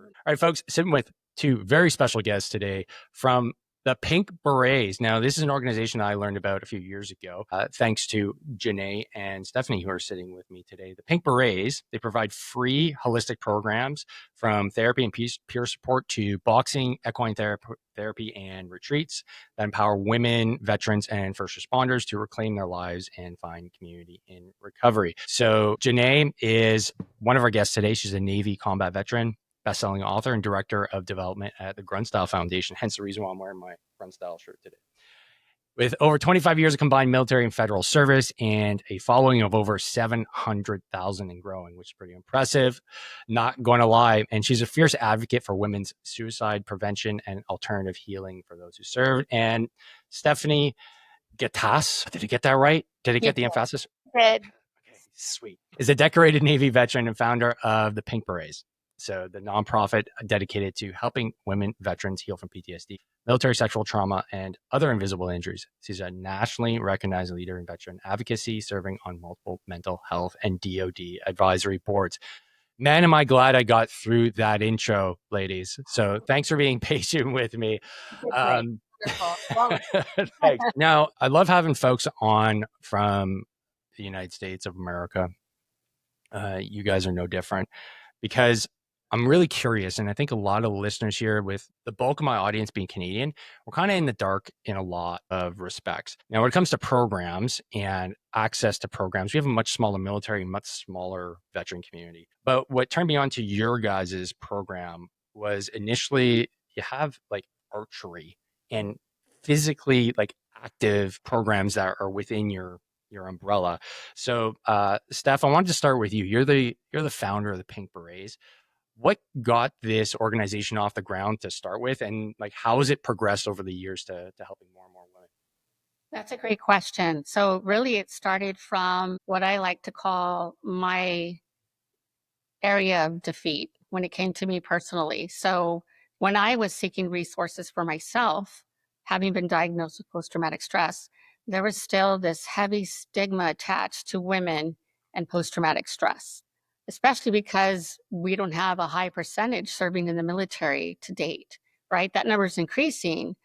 All right, folks, sitting with two very special guests today from the Pink Berets. Now, this is an organization I learned about a few years ago, thanks to Janae and Stephanie, who are sitting with me today. The Pink Berets, they provide free holistic programs from therapy and peer support to boxing, equine therapy, and retreats that empower women, veterans, and first responders to reclaim their lives and find community in recovery. So Janae is one of our guests today. She's a Navy combat veteran, best-selling author and director of development at the Gruntstyle Foundation, hence the reason why I'm wearing my Gruntstyle shirt today. With over 25 years of combined military and federal service and a following of over 700,000 and growing, which is pretty impressive, not going to lie. And she's a fierce advocate for women's suicide prevention and alternative healing for those who serve. And Stephanie Gattas, did I get that right? Did I get the emphasis? Good. Okay, sweet. Is a decorated Navy veteran and founder of the Pink Berets. So the nonprofit dedicated to helping women veterans heal from PTSD, military sexual trauma, and other invisible injuries. She's a nationally recognized leader in veteran advocacy, serving on multiple mental health and DoD advisory boards. Man, am I glad I got through that intro, ladies. So thanks for being patient with me. Thanks. Now, I love having folks on from the United States of America. You guys are no different, because I'm really curious, and I think a lot of listeners here, with the bulk of my audience being Canadian, we're kind of in the dark in a lot of respects. Now, when it comes to programs and access to programs, we have a much smaller military, much smaller veteran community. But what turned me on to your guys' program was initially you have like archery and physically like active programs that are within your umbrella. So, Steph, I wanted to start with you. You're the founder of the Pink Berets. What got this organization off the ground to start with, and like how has it progressed over the years to helping more and more women? That's a great question. So really it started from what I like to call my area of defeat when it came to me personally. So when I was seeking resources for myself, having been diagnosed with post-traumatic stress, there was still this heavy stigma attached to women and post-traumatic stress, especially because we don't have a high percentage serving in the military to date, right? That number is increasing.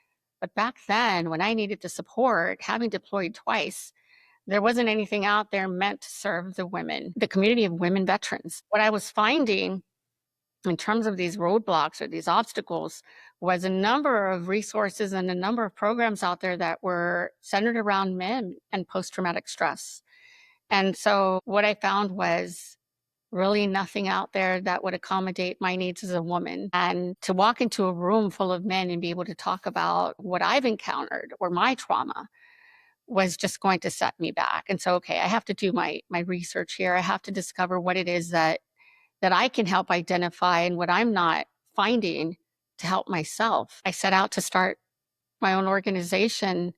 But back then, when I needed the support, having deployed twice, there wasn't anything out there meant to serve the women, the community of women veterans. What I was finding in terms of these roadblocks or these obstacles was a number of resources and a number of programs out there that were centered around men and post-traumatic stress. And so what I found was really nothing out there that would accommodate my needs as a woman. And to walk into a room full of men and be able to talk about what I've encountered or my trauma was just going to set me back. And so, okay, I have to do my research here. I have to discover what it is that I can help identify and what I'm not finding to help myself. I set out to start my own organization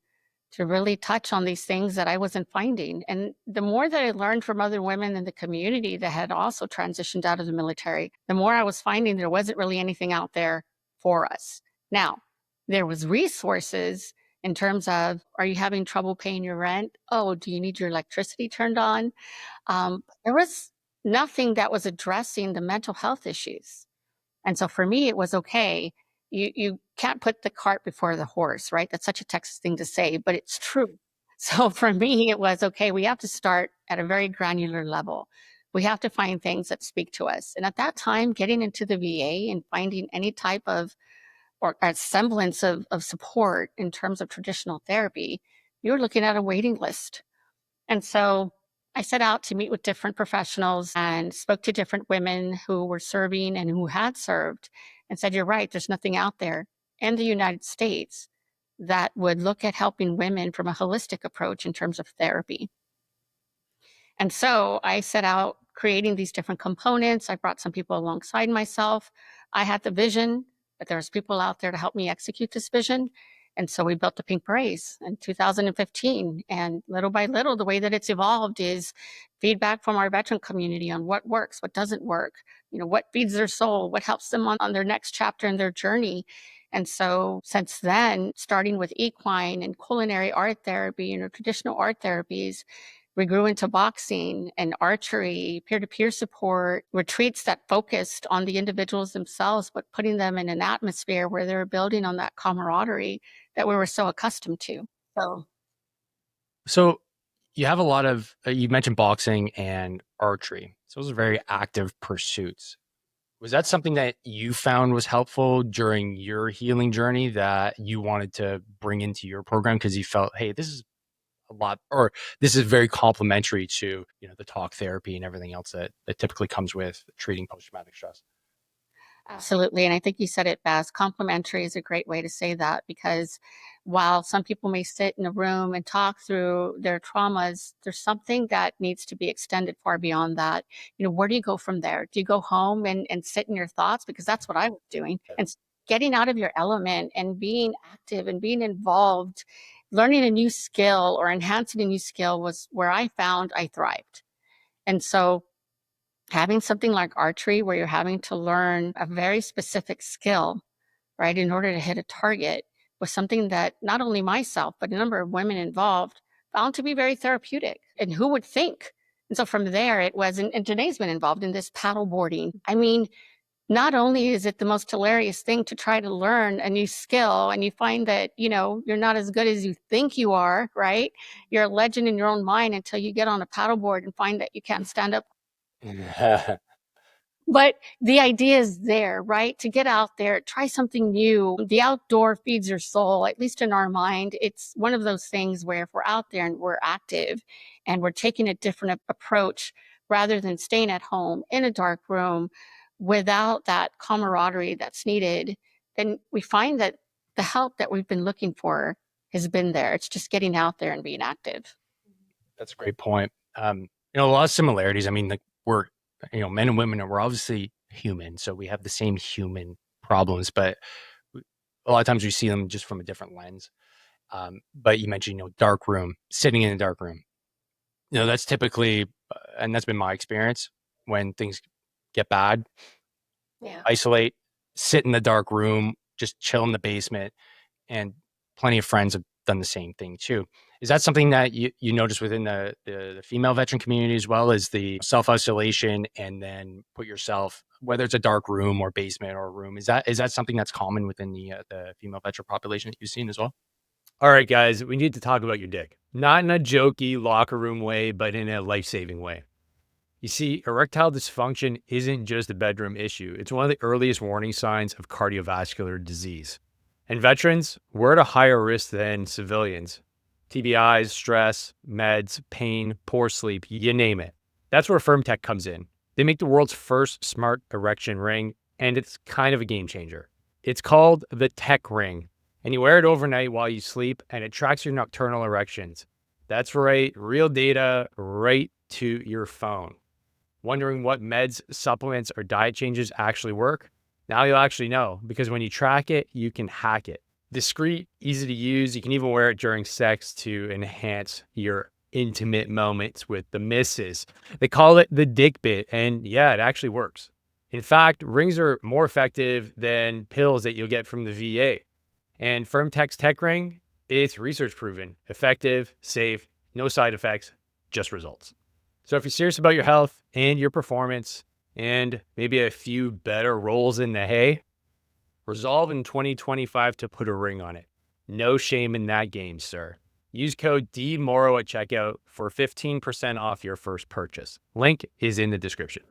to really touch on these things that I wasn't finding. And the more that I learned from other women in the community that had also transitioned out of the military, the more I was finding there wasn't really anything out there for us. Now, there was resources in terms of, are you having trouble paying your rent? Oh, do you need your electricity turned on? There was nothing that was addressing the mental health issues. And so for me, it was okay. You can't put the cart before the horse, right? That's such a Texas thing to say, but it's true. So for me, it was okay. We have to start at a very granular level. We have to find things that speak to us. And at that time, getting into the VA and finding any type of or a semblance of support in terms of traditional therapy, you're looking at a waiting list. And so I set out to meet with different professionals and spoke to different women who were serving and who had served and said, you're right, there's nothing out there in the United States that would look at helping women from a holistic approach in terms of therapy. And so I set out creating these different components. I brought some people alongside myself. I had the vision, but there was people out there to help me execute this vision. And so we built the Pink Berets in 2015. And little by little, the way that it's evolved is feedback from our veteran community on what works, what doesn't work, what feeds their soul, what helps them on their next chapter in their journey. And so since then, starting with equine and culinary art therapy, traditional art therapies, we grew into boxing and archery, peer-to-peer support, retreats that focused on the individuals themselves, but putting them in an atmosphere where they were building on that camaraderie that we were so accustomed to. So you have a lot of, you mentioned boxing and archery. So those are very active pursuits. Was that something that you found was helpful during your healing journey that you wanted to bring into your program because you felt, hey, this is a lot, or this is very complementary to, the talk therapy and everything else that typically comes with treating post-traumatic stress? Absolutely. And I think you said it best. Complementary is a great way to say that, because while some people may sit in a room and talk through their traumas, there's something that needs to be extended far beyond that. Where do you go from there? Do you go home and sit in your thoughts? Because that's what I was doing. And getting out of your element and being active and being involved, learning a new skill or enhancing a new skill was where I found I thrived. And so having something like archery where you're having to learn a very specific skill, right, in order to hit a target was something that not only myself, but a number of women involved found to be very therapeutic. And who would think? And so from there, it was, and Janae's been involved in this paddle boarding. I mean, not only is it the most hilarious thing to try to learn a new skill and you find that, you're not as good as you think you are, right? You're a legend in your own mind until you get on a paddleboard and find that you can't stand up. But the idea is there, right? To get out there, try something new. The outdoor feeds your soul, at least in our mind. It's one of those things where if we're out there and we're active and we're taking a different approach rather than staying at home in a dark room without that camaraderie that's needed, then we find that the help that we've been looking for has been there. It's just getting out there and being active. That's a great point. A lot of similarities. I mean, like we're, men and women, and we're obviously human, so we have the same human problems, but a lot of times we see them just from a different lens. But you mentioned, dark room, sitting in a dark room. That's typically, and that's been my experience when things get bad. Yeah. Isolate, sit in the dark room, just chill in the basement, and plenty of friends have done the same thing too. Is that something that you notice within the female veteran community as well, as the self-isolation and then put yourself, whether it's a dark room or basement or a room, is that something that's common within the female veteran population that you've seen as well? All right, guys, we need to talk about your dick. Not in a jokey locker room way, but in a life-saving way. You see, erectile dysfunction isn't just a bedroom issue. It's one of the earliest warning signs of cardiovascular disease. And veterans, we're at a higher risk than civilians. TBIs, stress, meds, pain, poor sleep, you name it. That's where Firmtech comes in. They make the world's first smart erection ring, and it's kind of a game changer. It's called the Tech Ring, and you wear it overnight while you sleep, and it tracks your nocturnal erections. That's right, real data right to your phone. Wondering what meds, supplements, or diet changes actually work? Now you'll actually know, because when you track it, you can hack it. Discreet, easy to use. You can even wear it during sex to enhance your intimate moments with the missus. They call it the dick bit, and yeah, it actually works. In fact, rings are more effective than pills that you'll get from the VA. And Firmtech's Tech Ring, it's research proven, effective, safe, no side effects, just results. So if you're serious about your health and your performance and maybe a few better rolls in the hay, resolve in 2025 to put a ring on it. No shame in that game, sir. Use code DMorrow at checkout for 15% off your first purchase. Link is in the description.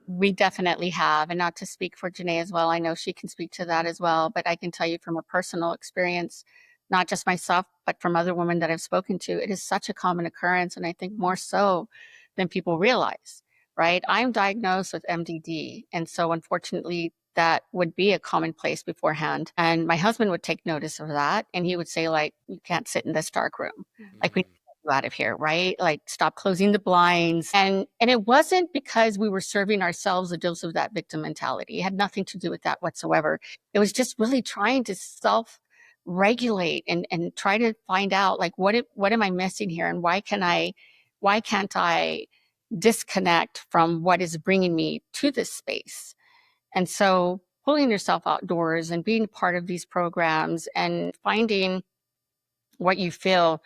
We definitely have, and not to speak for Janae as well. I know she can speak to that as well, but I can tell you from a personal experience, not just myself, but from other women that I've spoken to, it is such a common occurrence, and I think more so than people realize, right? I'm diagnosed with MDD, and so unfortunately, that would be a commonplace beforehand. And my husband would take notice of that, and he would say, like, you can't sit in this dark room. Like, we out of here, right? Like, stop closing the blinds. And it wasn't because we were serving ourselves a dose of that victim mentality. It had nothing to do with that whatsoever. It was just really trying to self regulate and try to find out, like, what am I missing here, and why can't I disconnect from what is bringing me to this space? And so pulling yourself outdoors and being part of these programs and finding what you feel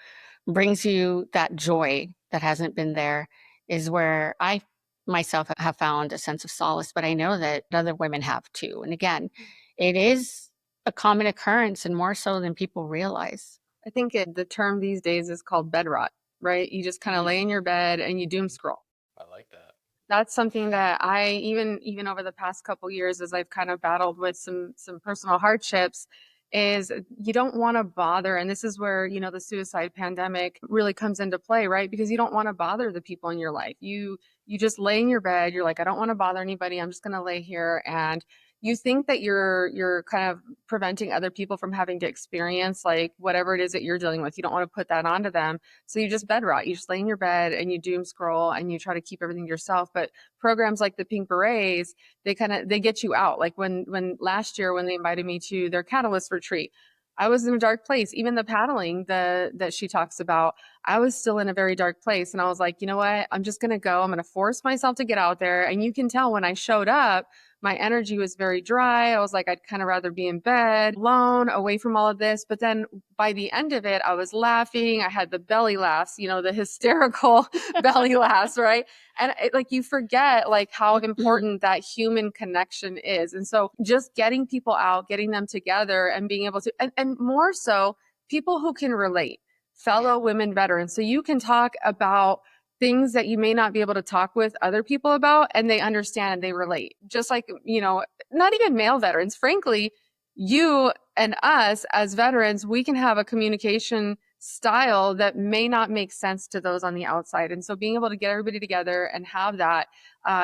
brings you that joy that hasn't been there is where I myself have found a sense of solace, but I know that other women have too. And again, it is a common occurrence and more so than people realize. I think the term these days is called bed rot, right? You just kind of lay in your bed and you doom scroll. I like that. That's something that I even over the past couple years, as I've kind of battled with some personal hardships, is you don't want to bother. And this is where, the suicide pandemic really comes into play, right? Because you don't want to bother the people in your life. You just lay in your bed. You're like, I don't want to bother anybody. I'm just going to lay here. And you think that you're kind of preventing other people from having to experience like whatever it is that you're dealing with. You don't want to put that onto them. So you just bed rot. You just lay in your bed and you doom scroll and you try to keep everything to yourself. But programs like the Pink Berets, they get you out. Like when last year when they invited me to their Catalyst retreat, I was in a dark place. Even the paddling that she talks about, I was still in a very dark place. And I was like, you know what? I'm just going to go. I'm going to force myself to get out there. And you can tell when I showed up, my energy was very dry. I was like, I'd kind of rather be in bed, alone, away from all of this. But then by the end of it, I was laughing. I had the belly laughs, the hysterical belly laughs, right? And like you forget like how important that human connection is. And so just getting people out, getting them together and being able to, and more so people who can relate, fellow women veterans. So you can talk about things that you may not be able to talk with other people about, and they understand and they relate. Just like, not even male veterans, frankly, you and us as veterans, we can have a communication style that may not make sense to those on the outside. And so being able to get everybody together and have that,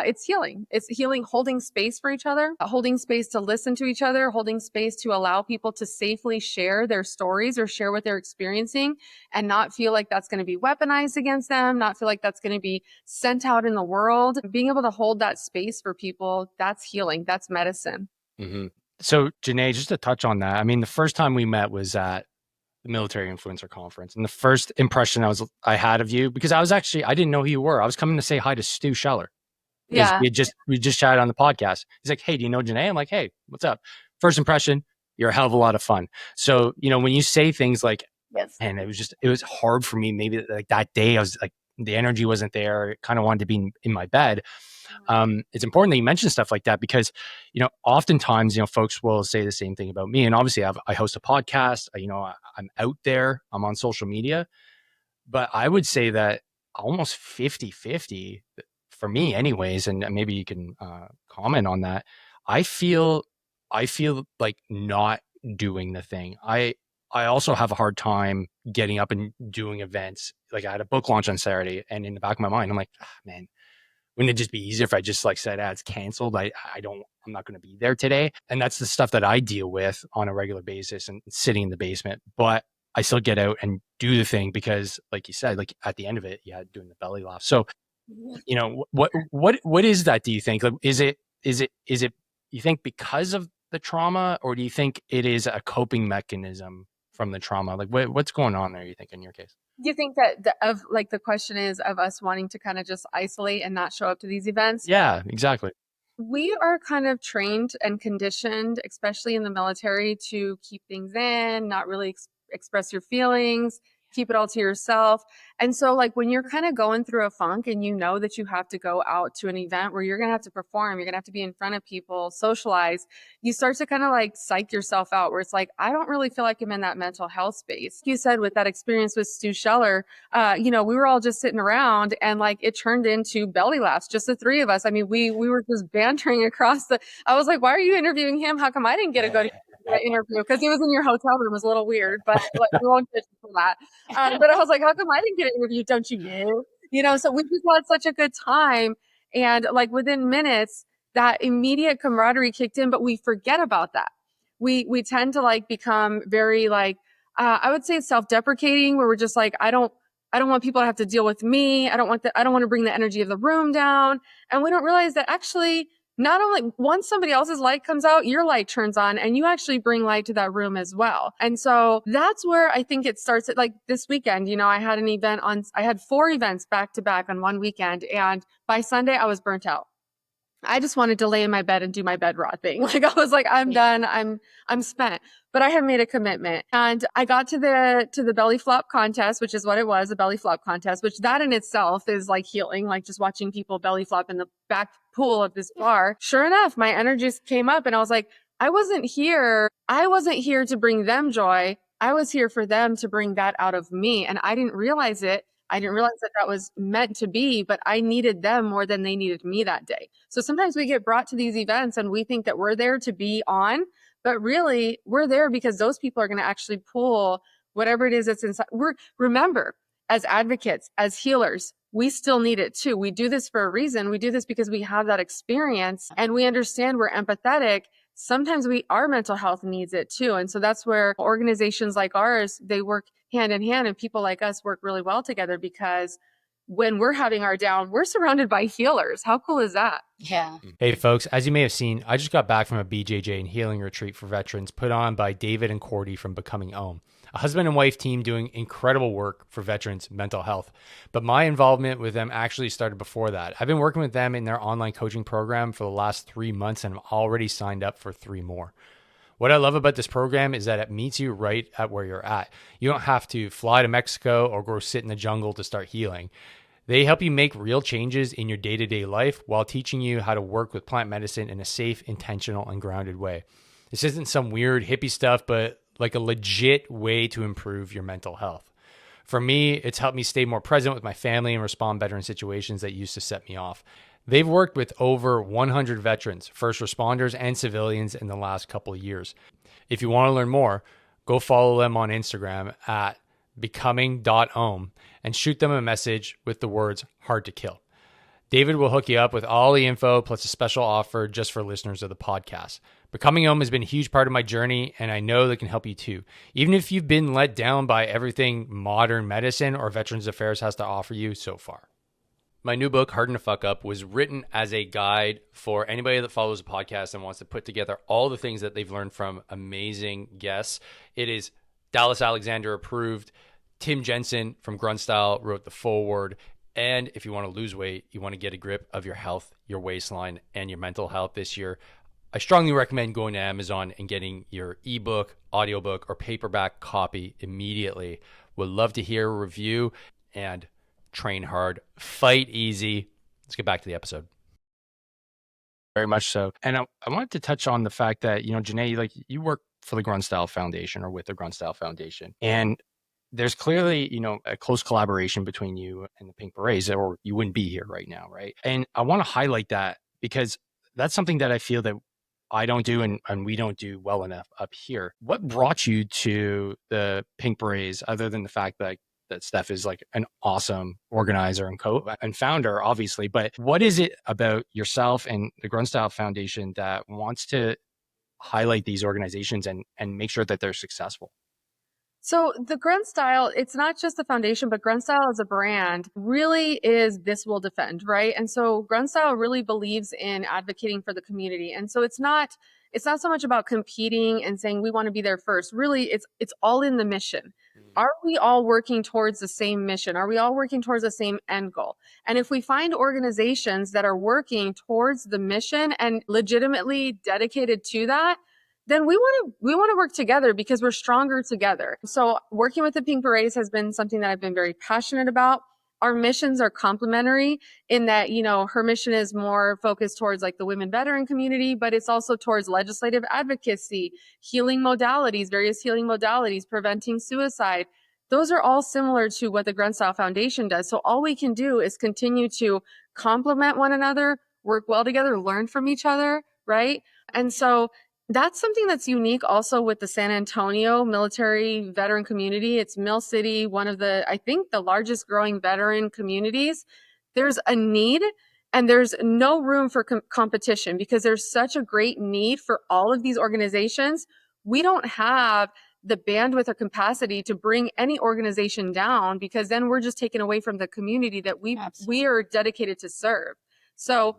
it's healing. It's healing, holding space for each other, holding space to listen to each other, holding space to allow people to safely share their stories or share what they're experiencing and not feel like that's going to be weaponized against them, not feel like that's going to be sent out in the world. Being able to hold that space for people, that's healing. That's medicine. Mm-hmm. So Janae, just to touch on that, I mean, the first time we met was at the Military Influencer Conference. And the first impression I had of you, because I didn't know who you were. I was coming to say hi to Stu Scheller. Yeah. We just chatted on the podcast. He's like, hey, do you know Janae? I'm like, hey, what's up? First impression, you're a hell of a lot of fun. So, when you say things like, Yes. and it was hard for me. Maybe like that day I was like, the energy wasn't there. I kind of wanted to be in my bed. It's important that you mention stuff like that because, oftentimes, folks will say the same thing about me. And obviously I host a podcast, I'm out there, I'm on social media, but I would say that almost 50-50 for me anyways. And maybe you can comment on that. I feel like not doing the thing. I also have a hard time getting up and doing events. Like I had a book launch on Saturday and in the back of my mind, I'm like, man, wouldn't it just be easier if I just like said, it's canceled. I'm not going to be there today. And that's the stuff that I deal with on a regular basis and sitting in the basement, but I still get out and do the thing because like you said, like at the end of it, doing the belly laugh. So, what is that? Do you think, like, is it, you think because of the trauma, or do you think it is a coping mechanism from the trauma? Like what's going on there, you think, in your case? Do you think that the question is of us wanting to kind of just isolate and not show up to these events? Yeah, exactly. We are kind of trained and conditioned, especially in the military, to keep things in, not really express your feelings, keep it all to yourself. And so like when you're kind of going through a funk and you know that you have to go out to an event where you're going to have to perform, you're going to have to be in front of people, socialize, you start to kind of like psych yourself out where it's like, I don't really feel like I'm in that mental health space. You said with that experience with Stu Scheller, we were all just sitting around and like it turned into belly laughs, just the three of us. I mean, we were just bantering across I was like, why are you interviewing him? How come I didn't get to go to that interview? Because he was in your hotel room. It was a little weird, but like, we won't get into that. But I was like, how come I didn't get an interview? Don't you know? So we just had such a good time. And like within minutes, that immediate camaraderie kicked in, but we forget about that. We tend to like become very like, I would say self-deprecating, where we're just like, I don't want people to have to deal with me. I don't want to bring the energy of the room down. And we don't realize that actually, not only once somebody else's light comes out, your light turns on and you actually bring light to that room as well. And so that's where I think it starts at, like this weekend, I had I had 4 events back to back on one weekend. And by Sunday I was burnt out. I just wanted to lay in my bed and do my bed rot thing. Like I was like, I'm done. I'm spent. But I have made a commitment. And I got to the belly flop contest, which is what it was, a belly flop contest, which that in itself is like healing, like just watching people belly flop in the back pool of this bar. Sure enough, my energy came up and I was like, I wasn't here to bring them joy. I was here for them to bring that out of me. And I didn't realize it. I didn't realize that that was meant to be, but I needed them more than they needed me that day. So sometimes we get brought to these events and we think that we're there to be on, but really we're there because those people are going to actually pull whatever it is that's inside. Remember, as advocates, as healers, we still need it too. We do this for a reason. We do this because we have that experience and we understand, we're empathetic. Sometimes our mental health needs it too. And so that's where organizations like ours, they work hand in hand, and people like us work really well together, because when we're having our down, we're surrounded by healers. How cool is that? Yeah. Hey folks, as you may have seen, I just got back from a BJJ and healing retreat for veterans put on by David and Cordy from Becoming Ohm, a husband and wife team doing incredible work for veterans' mental health. But my involvement with them actually started before that. I've been working with them in their online coaching program for the last 3 months, and I'm already signed up for 3 more. What I love about this program is that it meets you right at where you're at. You don't have to fly to Mexico or go sit in the jungle to start healing. They help you make real changes in your day-to-day life while teaching you how to work with plant medicine in a safe, intentional, and grounded way. This isn't some weird hippie stuff, but like a legit way to improve your mental health. For me, it's helped me stay more present with my family and respond better in situations that used to set me off. They've worked with over 100 veterans, first responders, and civilians in the last couple of years. If you want to learn more, go follow them on Instagram at becoming.ohm and shoot them a message with the words "hard to kill." David will hook you up with all the info plus a special offer just for listeners of the podcast. Becoming Ohm has been a huge part of my journey, and I know that can help you too. Even if you've been let down by everything modern medicine or Veterans Affairs has to offer you so far. My new book, Harden to Fuck Up, was written as a guide for anybody that follows the podcast and wants to put together all the things that they've learned from amazing guests. It is Dallas Alexander approved. Tim Jensen from Gruntstyle wrote the foreword. And if you want to lose weight, you want to get a grip of your health, your waistline, and your mental health this year, I strongly recommend going to Amazon and getting your ebook, audiobook, or paperback copy immediately. Would love to hear a review, and train hard, fight easy. Let's get back to the episode. Very much so. And I wanted to touch on the fact that, Janae, like you work for the Gruntstyle Foundation or with the Gruntstyle Foundation. And there's clearly, a close collaboration between you and the Pink Berets, or you wouldn't be here right now, right? And I want to highlight that because that's something that I feel that I don't do and we don't do well enough up here. What brought you to the Pink Berets, other than the fact that Steph is like an awesome organizer and founder, obviously, but what is it about yourself and the Gruntstyle Foundation that wants to highlight these organizations and make sure that they're successful? So the Gruntstyle, it's not just the foundation, but Gruntstyle as a brand really is this will defend, right? And so Gruntstyle really believes in advocating for the community. And so it's not so much about competing and saying we want to be there first. Really, it's all in the mission. Are we all working towards the same mission? Are we all working towards the same end goal? And if we find organizations that are working towards the mission and legitimately dedicated to that, then we want to work together because we're stronger together. So working with the Pink Berets has been something that I've been very passionate about. Our missions are complementary in that, her mission is more focused towards like the women veteran community, but it's also towards legislative advocacy, healing modalities, various healing modalities, preventing suicide. Those are all similar to what the Gruntstyle Foundation does. So all we can do is continue to complement one another, work well together, learn from each other, right? And so that's something that's unique also with the San Antonio military veteran community. It's Mill City, one of I think the largest growing veteran communities. There's a need and there's no room for competition because there's such a great need for all of these organizations. We don't have the bandwidth or capacity to bring any organization down because then we're just taken away from the community that we are dedicated to serve. So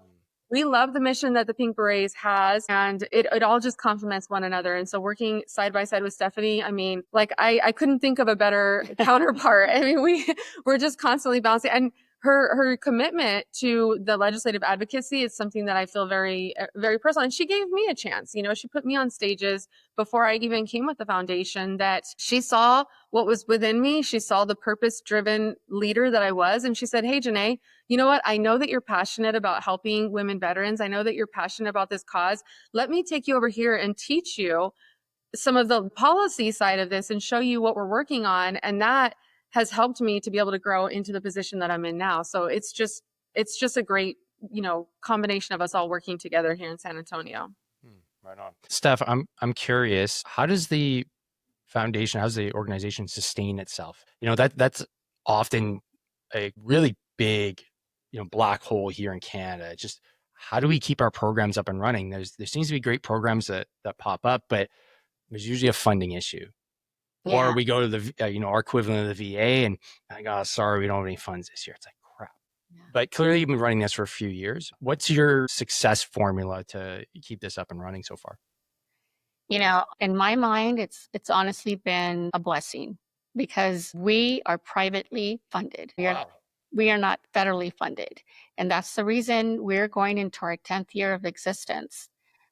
we love the mission that the Pink Berets has, and it all just complements one another. And so working side by side with Stephanie, I mean, like I couldn't think of a better counterpart. I mean, we're just constantly bouncing, and her commitment to the legislative advocacy is something that I feel very, very personal. And she gave me a chance. You know, she put me on stages before I even came with the foundation, that she saw what was within me. She saw the purpose-driven leader that I was. And she said, hey, Janae, you know what? I know that you're passionate about helping women veterans. I know that you're passionate about this cause. Let me take you over here and teach you some of the policy side of this and show you what we're working on. And that has helped me to be able to grow into the position that I'm in now. So it's just a great, you know, combination of us all working together here in San Antonio. Right on. Steph, I'm curious, how does the organization sustain itself? You know, that's often a really big, you know, black hole here in Canada. Just how do we keep our programs up and running? There seems to be great programs that pop up, but there's usually a funding issue. Yeah. Or we go to the, you know, our equivalent of the VA and like, oh, sorry, we don't have any funds this year. It's like, crap. Yeah. But clearly you've been running this for a few years. What's your success formula to keep this up and running so far? You know, in my mind, it's honestly been a blessing because we are privately funded. We are not federally funded. And that's the reason we're going into our 10th year of existence.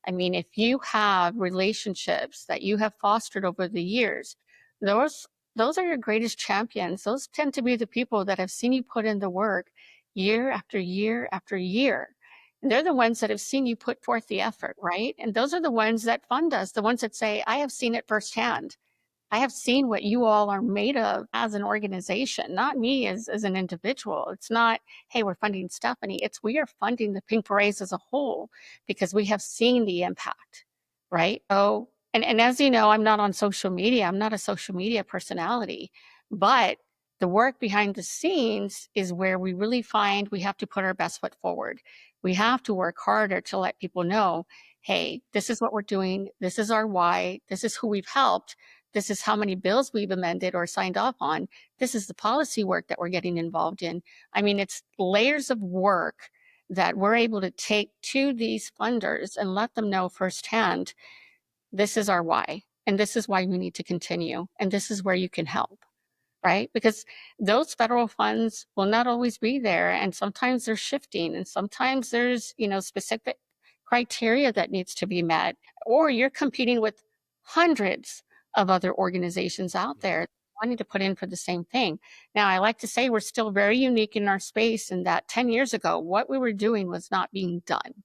I mean, if you have relationships that you have fostered over the years, those are your greatest champions. Those tend to be the people that have seen you put in the work year after year after year. And they're the ones that have seen you put forth the effort, right? And those are the ones that fund us, the ones that say, I have seen it firsthand. I have seen what you all are made of as an organization, not me as an individual. It's not, hey, we're funding Stephanie. It's we are funding the Pink Berets as a whole because we have seen the impact, right? So, and as you know, I'm not on social media. I'm not a social media personality, but the work behind the scenes is where we really find we have to put our best foot forward. We have to work harder to let people know, hey, this is what we're doing. This is our why. This is who we've helped. This is how many bills we've amended or signed off on. This is the policy work that we're getting involved in. I mean, it's layers of work that we're able to take to these funders and let them know firsthand, this is our why, and this is why we need to continue, and this is where you can help, right? Because those federal funds will not always be there, and sometimes they're shifting, and sometimes there's, you know, specific criteria that needs to be met, or you're competing with hundreds of other organizations out there wanting to put in for the same thing. Now, I like to say we're still very unique in our space, and that 10 years ago, what we were doing was not being done,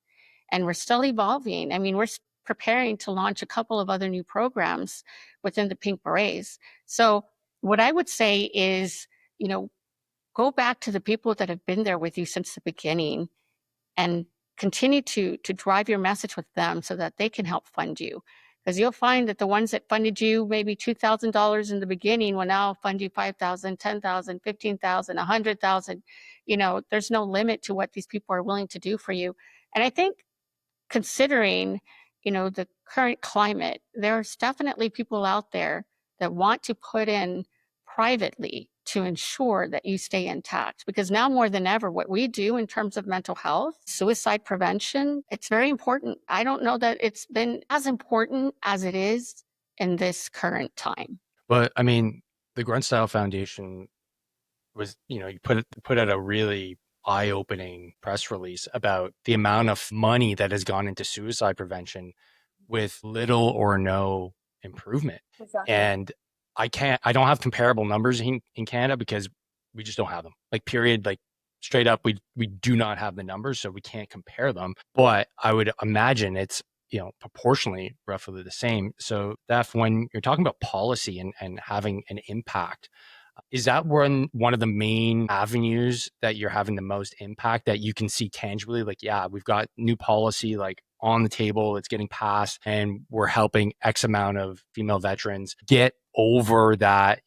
and we're still evolving. I mean, we're preparing to launch a couple of other new programs within the Pink Berets. So what I would say is, you know, go back to the people that have been there with you since the beginning and continue to drive your message with them so that they can help fund you. Because you'll find that the ones that funded you maybe $2,000 in the beginning will now fund you $5,000, $10,000, $15,000, $100,000. You know, there's no limit to what these people are willing to do for you. And I think considering, you know, the current climate, there's definitely people out there that want to put in privately to ensure that you stay intact. Because now more than ever, what we do in terms of mental health, suicide prevention, it's very important. I don't know that it's been as important as it is in this current time. But I mean, the Gruntstyle Foundation was, you know, you put out a really eye-opening press release about the amount of money that has gone into suicide prevention with little or no improvement. Exactly. And I don't have comparable numbers in Canada because we just don't have them. Like period, like straight up, we do not have the numbers, so we can't compare them. But I would imagine it's, you know, proportionally roughly the same. So Steph, when you're talking about policy and having an impact, is that one of the main avenues that you're having the most impact that you can see tangibly? Like, yeah, we've got new policy like on the table, it's getting passed, and we're helping X amount of female veterans get over that,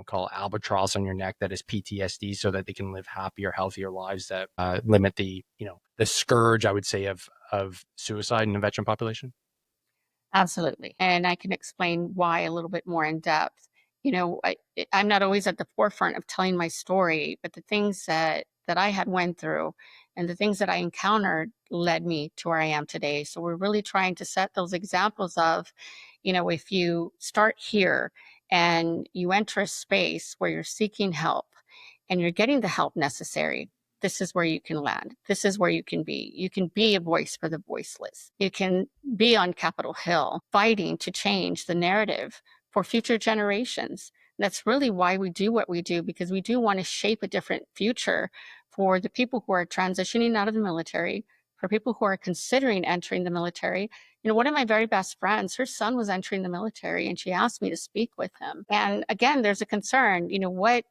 call it albatross on your neck that is PTSD, so that they can live happier, healthier lives that limit the scourge, I would say, of suicide in the veteran population. Absolutely. And I can explain why a little bit more in depth. You know, I'm not always at the forefront of telling my story, but the things that I had went through and the things that I encountered led me to where I am today. So we're really trying to set those examples of, you know, if you start here and you enter a space where you're seeking help and you're getting the help necessary, this is where you can land. This is where you can be. You can be a voice for the voiceless. You can be on Capitol Hill fighting to change the narrative for future generations. That's really why we do what we do, because we do want to shape a different future for the people who are transitioning out of the military, for people who are considering entering the military. You know, one of my very best friends, her son was entering the military, and she asked me to speak with him. And again, there's a concern, you know, what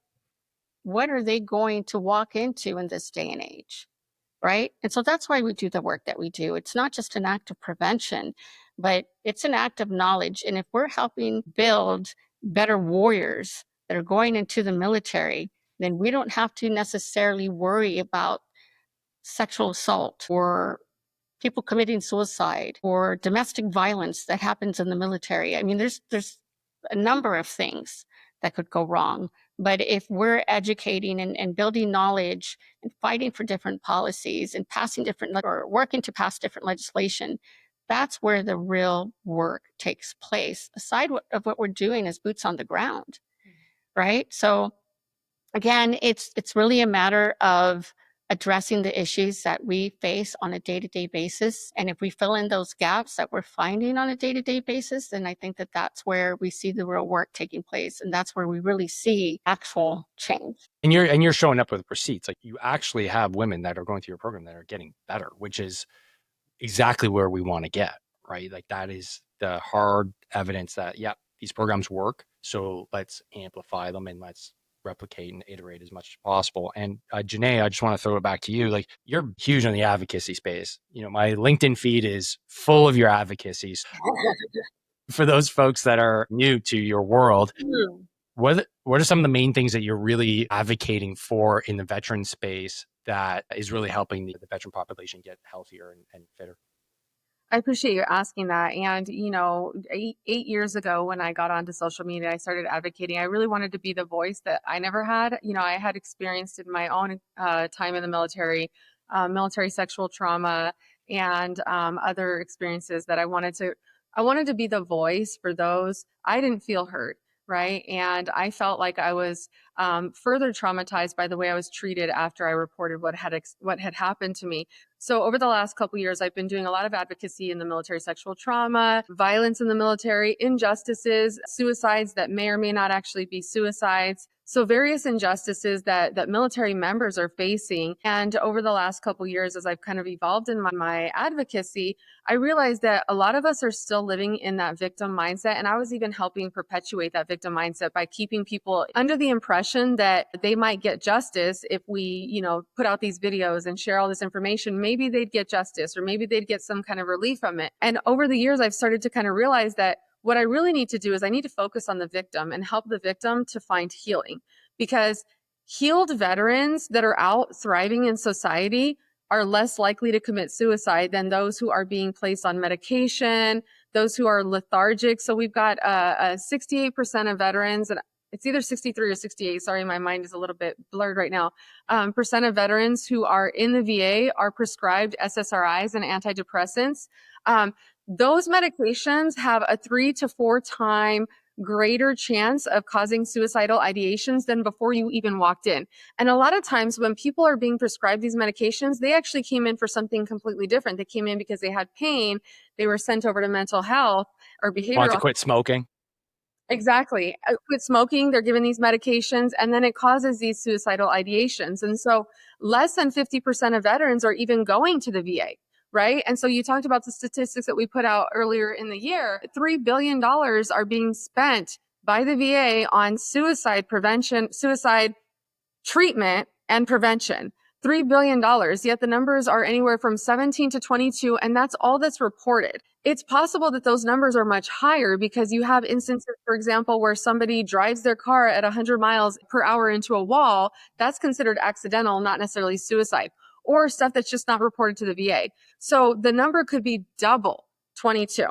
are they going to walk into in this day and age, right? And so that's why we do the work that we do. It's not just an act of prevention, but it's an act of knowledge. And if we're helping build better warriors that are going into the military, then we don't have to necessarily worry about sexual assault or people committing suicide or domestic violence that happens in the military. I mean, there's a number of things that could go wrong. But if we're educating and building knowledge and fighting for different policies and passing different or working to pass different legislation, that's where the real work takes place, aside of what we're doing as boots on the ground, right? So again, it's really a matter of addressing the issues that we face on a day-to-day basis. And if we fill in those gaps that we're finding on a day-to-day basis, then I think that that's where we see the real work taking place. And that's where we really see actual change. And you're showing up with receipts. Like, you actually have women that are going through your program that are getting better, which is exactly where we want to get, right? Like, that is the hard evidence that, yeah, these programs work. So let's amplify them and let's replicate and iterate as much as possible. And Janae, I just want to throw it back to you. Like, you're huge on the advocacy space. You know, my LinkedIn feed is full of your advocacies. For those folks that are new to your world, what are some of the main things that you're really advocating for in the veteran space that is really helping the veteran population get healthier and fitter? I appreciate you asking that. And, you know, eight years ago when I got onto social media, I started advocating. I really wanted to be the voice that I never had. You know, I had experienced in my own time in the military, military sexual trauma and other experiences that I wanted to be the voice for those. I didn't feel hurt. Right. And I felt like I was further traumatized by the way I was treated after I reported what had happened to me. So over the last couple of years, I've been doing a lot of advocacy in the military sexual trauma, violence in the military, injustices, suicides that may or may not actually be suicides. So various injustices that military members are facing. And over the last couple of years, as I've kind of evolved in my advocacy, I realized that a lot of us are still living in that victim mindset. And I was even helping perpetuate that victim mindset by keeping people under the impression that they might get justice if we, you know, put out these videos and share all this information. Maybe they'd get justice, or maybe they'd get some kind of relief from it. And over the years, I've started to kind of realize that what I really need to do is I need to focus on the victim and help the victim to find healing, because healed veterans that are out thriving in society are less likely to commit suicide than those who are being placed on medication, those who are lethargic. So we've got 68% of veterans, and it's either 63 or 68. Sorry, my mind is a little bit blurred right now. Percent of veterans who are in the VA are prescribed SSRIs and antidepressants. Those medications have a 3 to 4 time greater chance of causing suicidal ideations than before you even walked in. And a lot of times when people are being prescribed these medications, they actually came in for something completely different. They came in because they had pain. They were sent over to mental health or behavioral. Want to quit smoking? Exactly. Quit smoking, they're given these medications, and then it causes these suicidal ideations. And so less than 50% of veterans are even going to the VA. Right. And so you talked about the statistics that we put out earlier in the year. $3 billion are being spent by the VA on suicide prevention, suicide treatment and prevention. $3 billion, yet the numbers are anywhere from 17 to 22, and that's all that's reported. It's possible that those numbers are much higher because you have instances, for example, where somebody drives their car at 100 miles per hour into a wall. That's considered accidental, not necessarily suicide, or stuff that's just not reported to the VA. So the number could be double 22.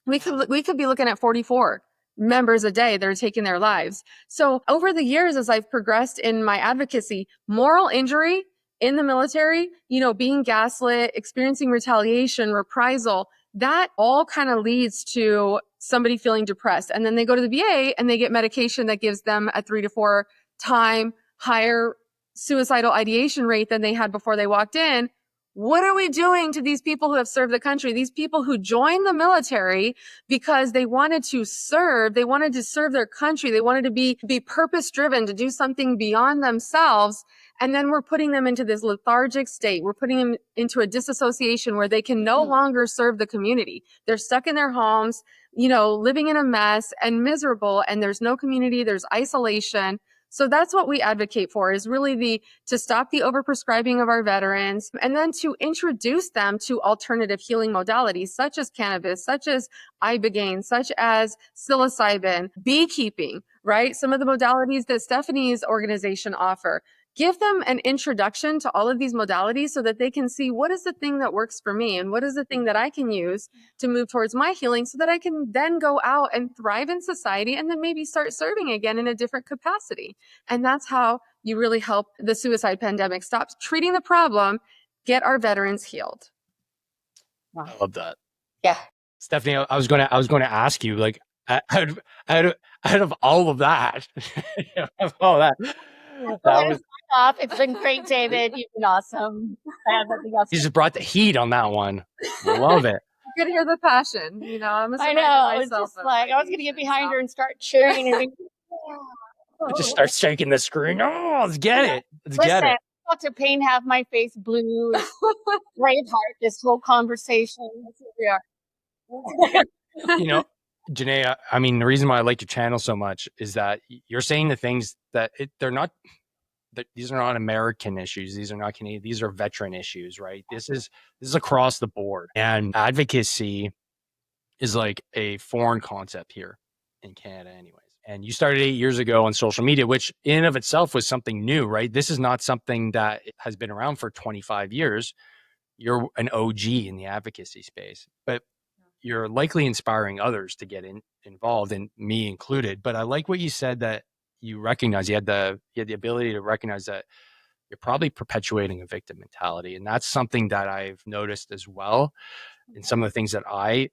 We could be looking at 44 members a day that are taking their lives. So over the years, as I've progressed in my advocacy, moral injury in the military, you know, being gaslit, experiencing retaliation, reprisal, that all kind of leads to somebody feeling depressed. And then they go to the VA and they get medication that gives them a 3 to 4 time higher suicidal ideation rate than they had before they walked in. What are we doing to these people who have served the country? These people who joined the military because they wanted to serve their country. They wanted to be purpose driven, to do something beyond themselves. And then we're putting them into this lethargic state. We're putting them into a disassociation where they can no longer serve the community. They're stuck in their homes, living in a mess and miserable, and there's no community, there's isolation. So that's what we advocate for, is really to stop the overprescribing of our veterans, and then to introduce them to alternative healing modalities such as cannabis, such as ibogaine, such as psilocybin, beekeeping, right? Some of the modalities that Stephanie's organization offer. Give them an introduction to all of these modalities so that they can see what is the thing that works for me and what is the thing that I can use to move towards my healing, so that I can then go out and thrive in society and then maybe start serving again in a different capacity. And that's how you really help the suicide pandemic stop treating the problem, get our veterans healed. Wow. I love that. Yeah. Stephanie, I was going to ask you, like, out of all of that, all that was off. It's been great, David. You've been awesome. I have nothing else. You just brought the heat on that one. Love it. You could hear the passion. I know. I was just like, I was going to get behind her and start cheering and just start shaking the screen. Oh, let's get it. Get it. Dr. Payne have my face blue. Braveheart, this whole conversation. Yeah. Janae, I mean, the reason why I like your channel so much is that you're saying the things that these are not American issues. These are not Canadian. These are veteran issues, right? This is across the board. And advocacy is like a foreign concept here in Canada anyways. And you started 8 years ago on social media, which in and of itself was something new, right? This is not something that has been around for 25 years. You're an OG in the advocacy space, but you're likely inspiring others to get involved, and me included. But I like what you said, that you recognize you had the ability to recognize that you're probably perpetuating a victim mentality. And that's something that I've noticed as well. And some of the things that I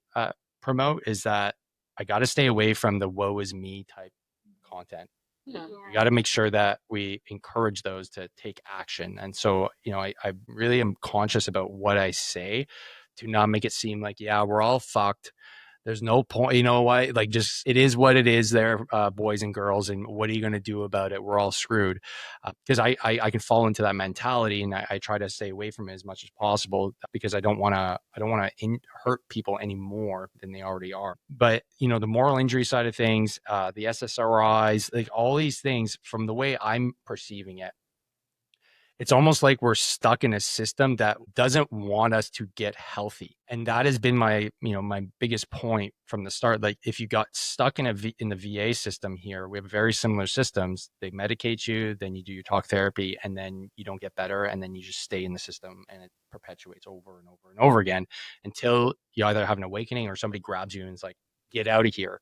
promote is that I got to stay away from the woe is me type content. Yeah. We got to make sure that we encourage those to take action. And so, I really am conscious about what I say to not make it seem like, yeah, we're all fucked. There's no point, like, just, it is what it is there, boys and girls. And what are you going to do about it? We're all screwed. Because I can fall into that mentality, and I try to stay away from it as much as possible, because I don't want to hurt people any more than they already are. But, the moral injury side of things, the SSRIs, like all these things, from the way I'm perceiving it, it's almost like we're stuck in a system that doesn't want us to get healthy. And that has been my biggest point from the start. Like, if you got stuck in the VA system here, we have very similar systems. They medicate you, then you do your talk therapy, and then you don't get better. And then you just stay in the system, and it perpetuates over and over and over again until you either have an awakening or somebody grabs you and is like, get out of here.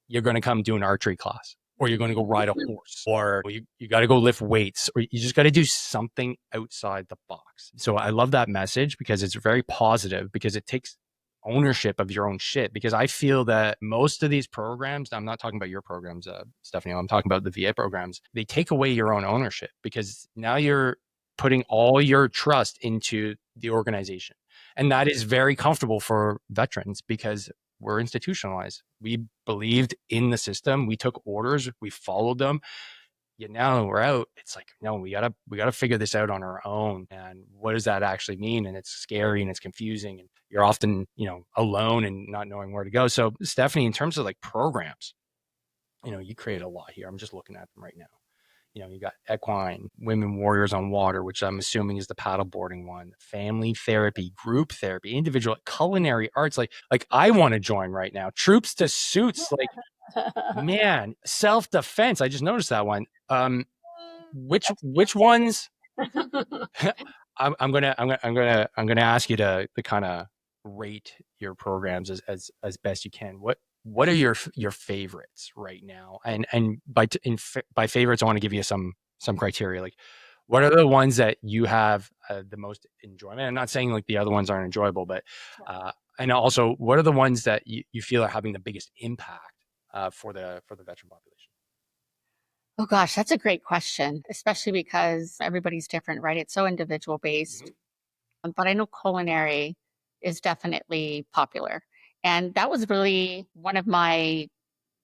You're going to come do an archery class, or you're going to go ride a horse, or you got to go lift weights, or you just got to do something outside the box. So I love that message, because it's very positive, because it takes ownership of your own shit. Because I feel that most of these programs, I'm not talking about your programs, Stephanie, I'm talking about the VA programs, they take away your own ownership, because now you're putting all your trust into the organization. And that is very comfortable for veterans, because we're institutionalized. We believed in the system. We took orders. We followed them. Yet now we're out. It's like, no, we gotta figure this out on our own. And what does that actually mean? And it's scary and it's confusing. And you're often, alone and not knowing where to go. So Stephanie, in terms of like programs, you create a lot here. I'm just looking at them right now. You got equine, women warriors on water, which I'm assuming is the paddleboarding one, family therapy, group therapy, individual, culinary arts. Like I want to join right now. Troops to suits. Like, man, self-defense. I just noticed that one. Which ones? I'm gonna ask you to kind of rate your programs as best you can. What are your favorites right now? And by favorites, I want to give you some criteria. Like, what are the ones that you have the most enjoyment? I'm not saying like the other ones aren't enjoyable, but and also, what are the ones that you feel are having the biggest impact for the veteran population? Oh gosh, that's a great question, especially because everybody's different, right? It's so individual based. But I know culinary is definitely popular. And that was really one of my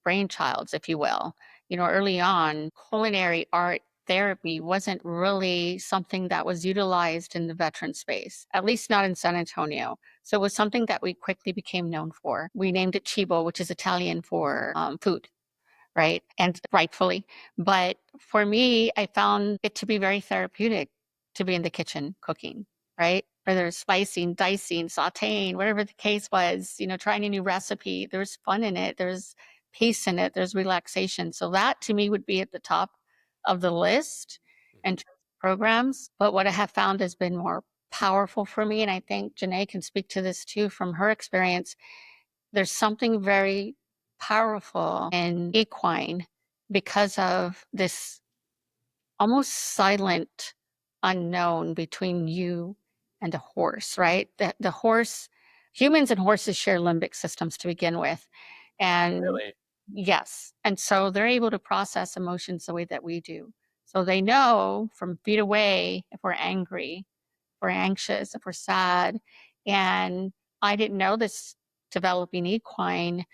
brainchilds, if you will. Early on, culinary art therapy wasn't really something that was utilized in the veteran space, at least not in San Antonio. So it was something that we quickly became known for. We named it cibo, which is Italian for food, right? And rightfully. But for me, I found it to be very therapeutic to be in the kitchen cooking, right? Whether it's slicing, dicing, sauteing, whatever the case was, trying a new recipe. There's fun in it. There's peace in it. There's relaxation. So that to me would be at the top of the list and programs. But what I have found has been more powerful for me, and I think Janae can speak to this too from her experience, there's something very powerful in equine because of this almost silent unknown between you and a horse, right? The horse, humans and horses share limbic systems to begin with. And Really? yes. And so they're able to process emotions the way that we do. So they know from feet away if we're angry, if we're anxious, if we're sad. And I didn't know this developing equine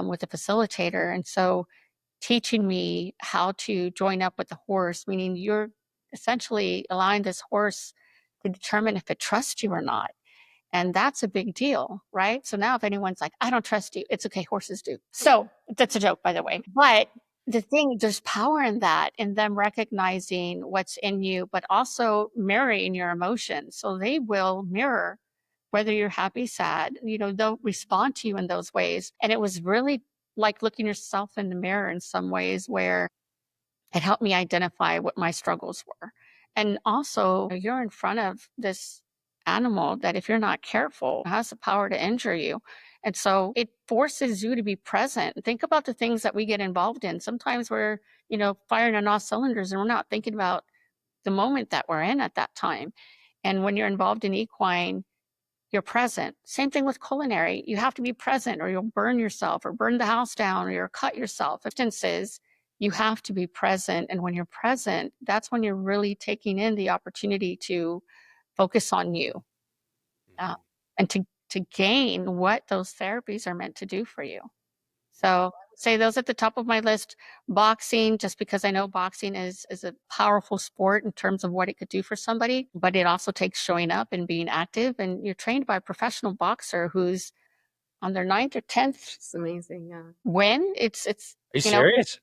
with a facilitator. And so teaching me how to join up with the horse, meaning you're essentially allowing this horse to determine if it trusts you or not. And that's a big deal, right? So now if anyone's like, I don't trust you, it's okay, horses do. So that's a joke, by the way. But the thing, there's power in that, in them recognizing what's in you, but also mirroring your emotions. So they will mirror whether you're happy, sad, they'll respond to you in those ways. And it was really like looking yourself in the mirror in some ways where it helped me identify what my struggles were. And also, you're in front of this animal that, if you're not careful, has the power to injure you. And so it forces you to be present. Think about the things that we get involved in. Sometimes we're, firing on all cylinders and we're not thinking about the moment that we're in at that time. And when you're involved in equine, you're present. Same thing with culinary. You have to be present or you'll burn yourself or burn the house down or you'll cut yourself. Instances, you have to be present. And when you're present, that's when you're really taking in the opportunity to focus on you uh, and to gain what those therapies are meant to do for you. So I would say those at the top of my list. Boxing, just because I know boxing is a powerful sport in terms of what it could do for somebody, but it also takes showing up and being active. And you're trained by a professional boxer who's on their 9th or 10th It's amazing. Yeah. win. It's Are you you know serious?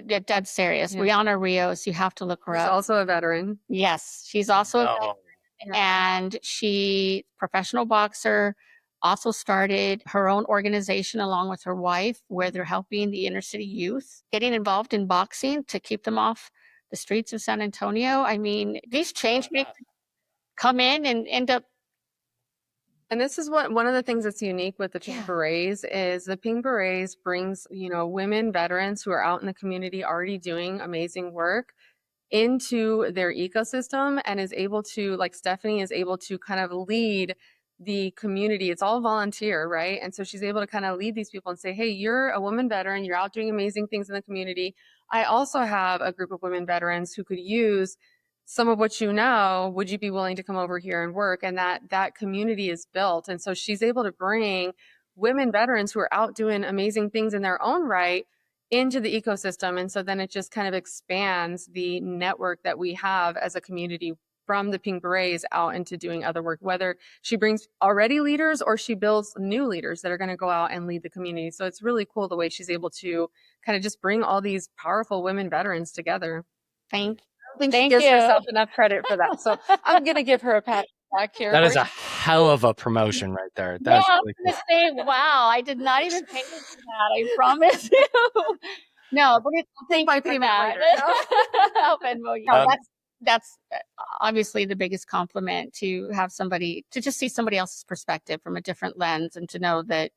dead serious. Yeah. Rihanna Rios, you have to look her She's up. also a veteran. Yes, she's also a No. and she, professional boxer, also started her own organization along with her wife where they're helping the inner city youth getting involved in boxing to keep them off the streets of San Antonio. I mean, these change makers come in and end up. And this is what one of the things that's unique with the Pink Yeah. Berets is the Pink Berets brings, women veterans who are out in the community already doing amazing work into their ecosystem and is able to, like Stephanie is able to kind of lead the community. It's all volunteer, right? And so she's able to kind of lead these people and say, hey, you're a woman veteran, you're out doing amazing things in the community. I also have a group of women veterans who could use some of what you know. Would you be willing to come over here and work? And that community is built. And so she's able to bring women veterans who are out doing amazing things in their own right into the ecosystem. And so then it just kind of expands the network that we have as a community from the Pink Berets out into doing other work, whether she brings already leaders or she builds new leaders that are going to go out and lead the community. So it's really cool the way she's able to kind of just bring all these powerful women veterans together. Thank I think she Thank gives you. herself enough credit for that. So I'm going to give her a pat back here. That is a hell of a promotion right there. Yeah, That's I really was cool. gonna say, wow, I did not even pay attention to that. I promise you. No, but it's thank you for that. I'll Venmo you. No, that's obviously the biggest compliment, to have somebody, to just see somebody else's perspective from a different lens and to know that,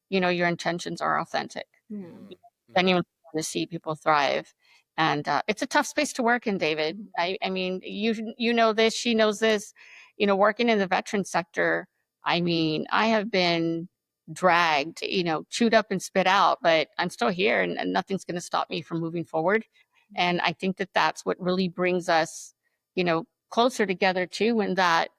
your intentions are authentic. Then you want to see people thrive. And it's a tough space to work in, David. I mean, you know this, she knows this, working in the veteran sector. I mean, I have been dragged, chewed up and spit out, but I'm still here and nothing's going to stop me from moving forward. And I think that that's what really brings us, closer together too, in that,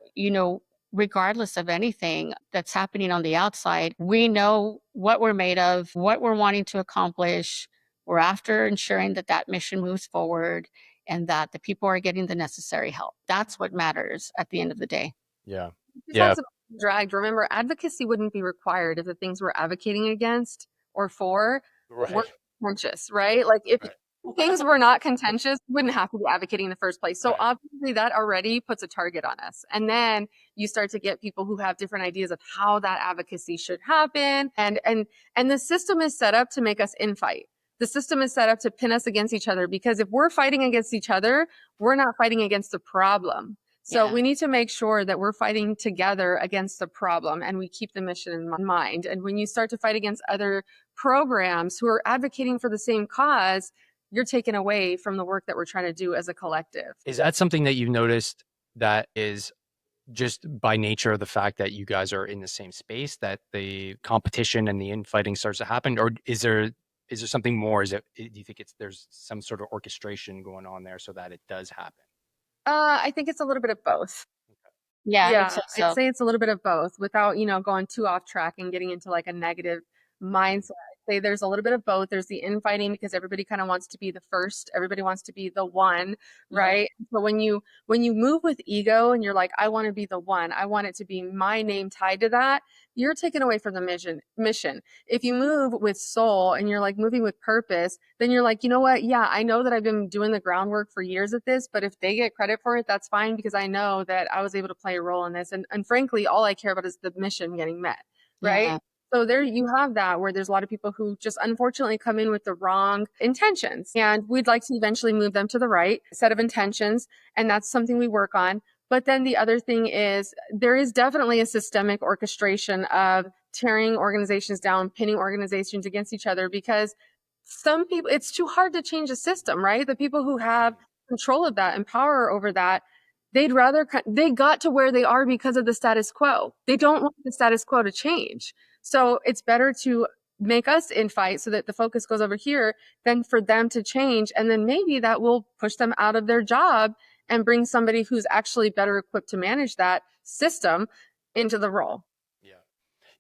regardless of anything that's happening on the outside, we know what we're made of, what we're wanting to accomplish. We're after ensuring that that mission moves forward and that the people are getting the necessary help. That's what matters at the end of the day. Yeah. It's Yeah. also dragged. Remember, advocacy wouldn't be required if the things we're advocating against or for were Right. contentious, right? Like if Right. things were not contentious, we wouldn't have to be advocating in the first place. So Right. obviously that already puts a target on us. And then you start to get people who have different ideas of how that advocacy should happen. And the system is set up to make us infight. The system is set up to pin us against each other, because if we're fighting against each other, we're not fighting against the problem. So we need to make sure that we're fighting together against the problem and we keep the mission in mind. And when you start to fight against other programs who are advocating for the same cause, you're taken away from the work that we're trying to do as a collective. Is that something that you've noticed that is just by nature of the fact that you guys are in the same space, that the competition and the infighting starts to happen? Or is there something more? Do you think there's some sort of orchestration going on there so that it does happen? I think it's a little bit of both. Yeah, Yeah, I'd I'd say it's a little bit of both without, going too off track and getting into like a negative mindset. I'd say there's a little bit of both. There's the infighting because everybody kind of wants to be the first. Everybody wants to be the one, right? So when you move with ego and you're like, I want to be the one, I want it to be my name tied to that, you're taken away from the mission. If you move with soul and you're like moving with purpose, then you're like, you know what? Yeah, I know that I've been doing the groundwork for years at this, but if they get credit for it, that's fine, because I know that I was able to play a role in this. And frankly, all I care about is the mission getting met, right? Yeah. So there you have that, where there's a lot of people who just unfortunately come in with the wrong intentions, and we'd like to eventually move them to the right set of intentions. And that's something we work on. But then the other thing is there is definitely a systemic orchestration of tearing organizations down, pinning organizations against each other, because some people, it's too hard to change a system, right? The people who have control of that and power over that, they got to where they are because of the status quo. They don't want the status quo to change. So it's better to make us infight so that the focus goes over here than for them to change. And then maybe that will push them out of their job and bring somebody who's actually better equipped to manage that system into the role.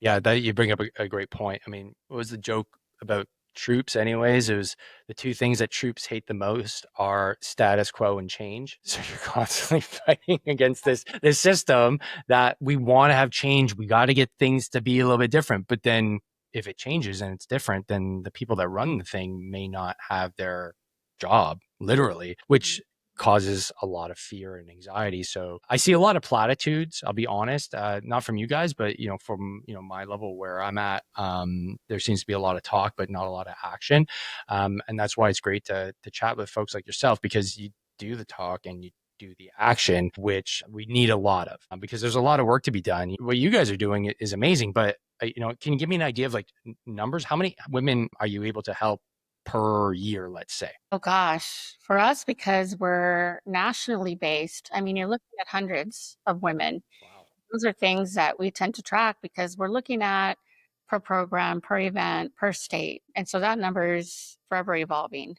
Yeah, that you bring up a great point. I mean, what was the joke about troops anyways? It was the two things that troops hate the most are status quo and change. So you're constantly fighting against this system that we want to have change. We got to get things to be a little bit different. But then if it changes and it's different, then the people that run the thing may not have their job, literally, which causes a lot of fear and anxiety. So I see a lot of platitudes, I'll be honest, not from you guys, but from my level where I'm at, there seems to be a lot of talk, but not a lot of action. And that's why it's great to chat with folks like yourself, because you do the talk and you do the action, which we need a lot of, because there's a lot of work to be done. What you guys are doing is amazing, but can you give me an idea of like numbers? How many women are you able to help per year, let's say? Oh gosh, for us, because we're nationally based, I mean, you're looking at hundreds of women. Wow. Those are things that we tend to track because we're looking at per program, per event, per state. And so that number is forever evolving,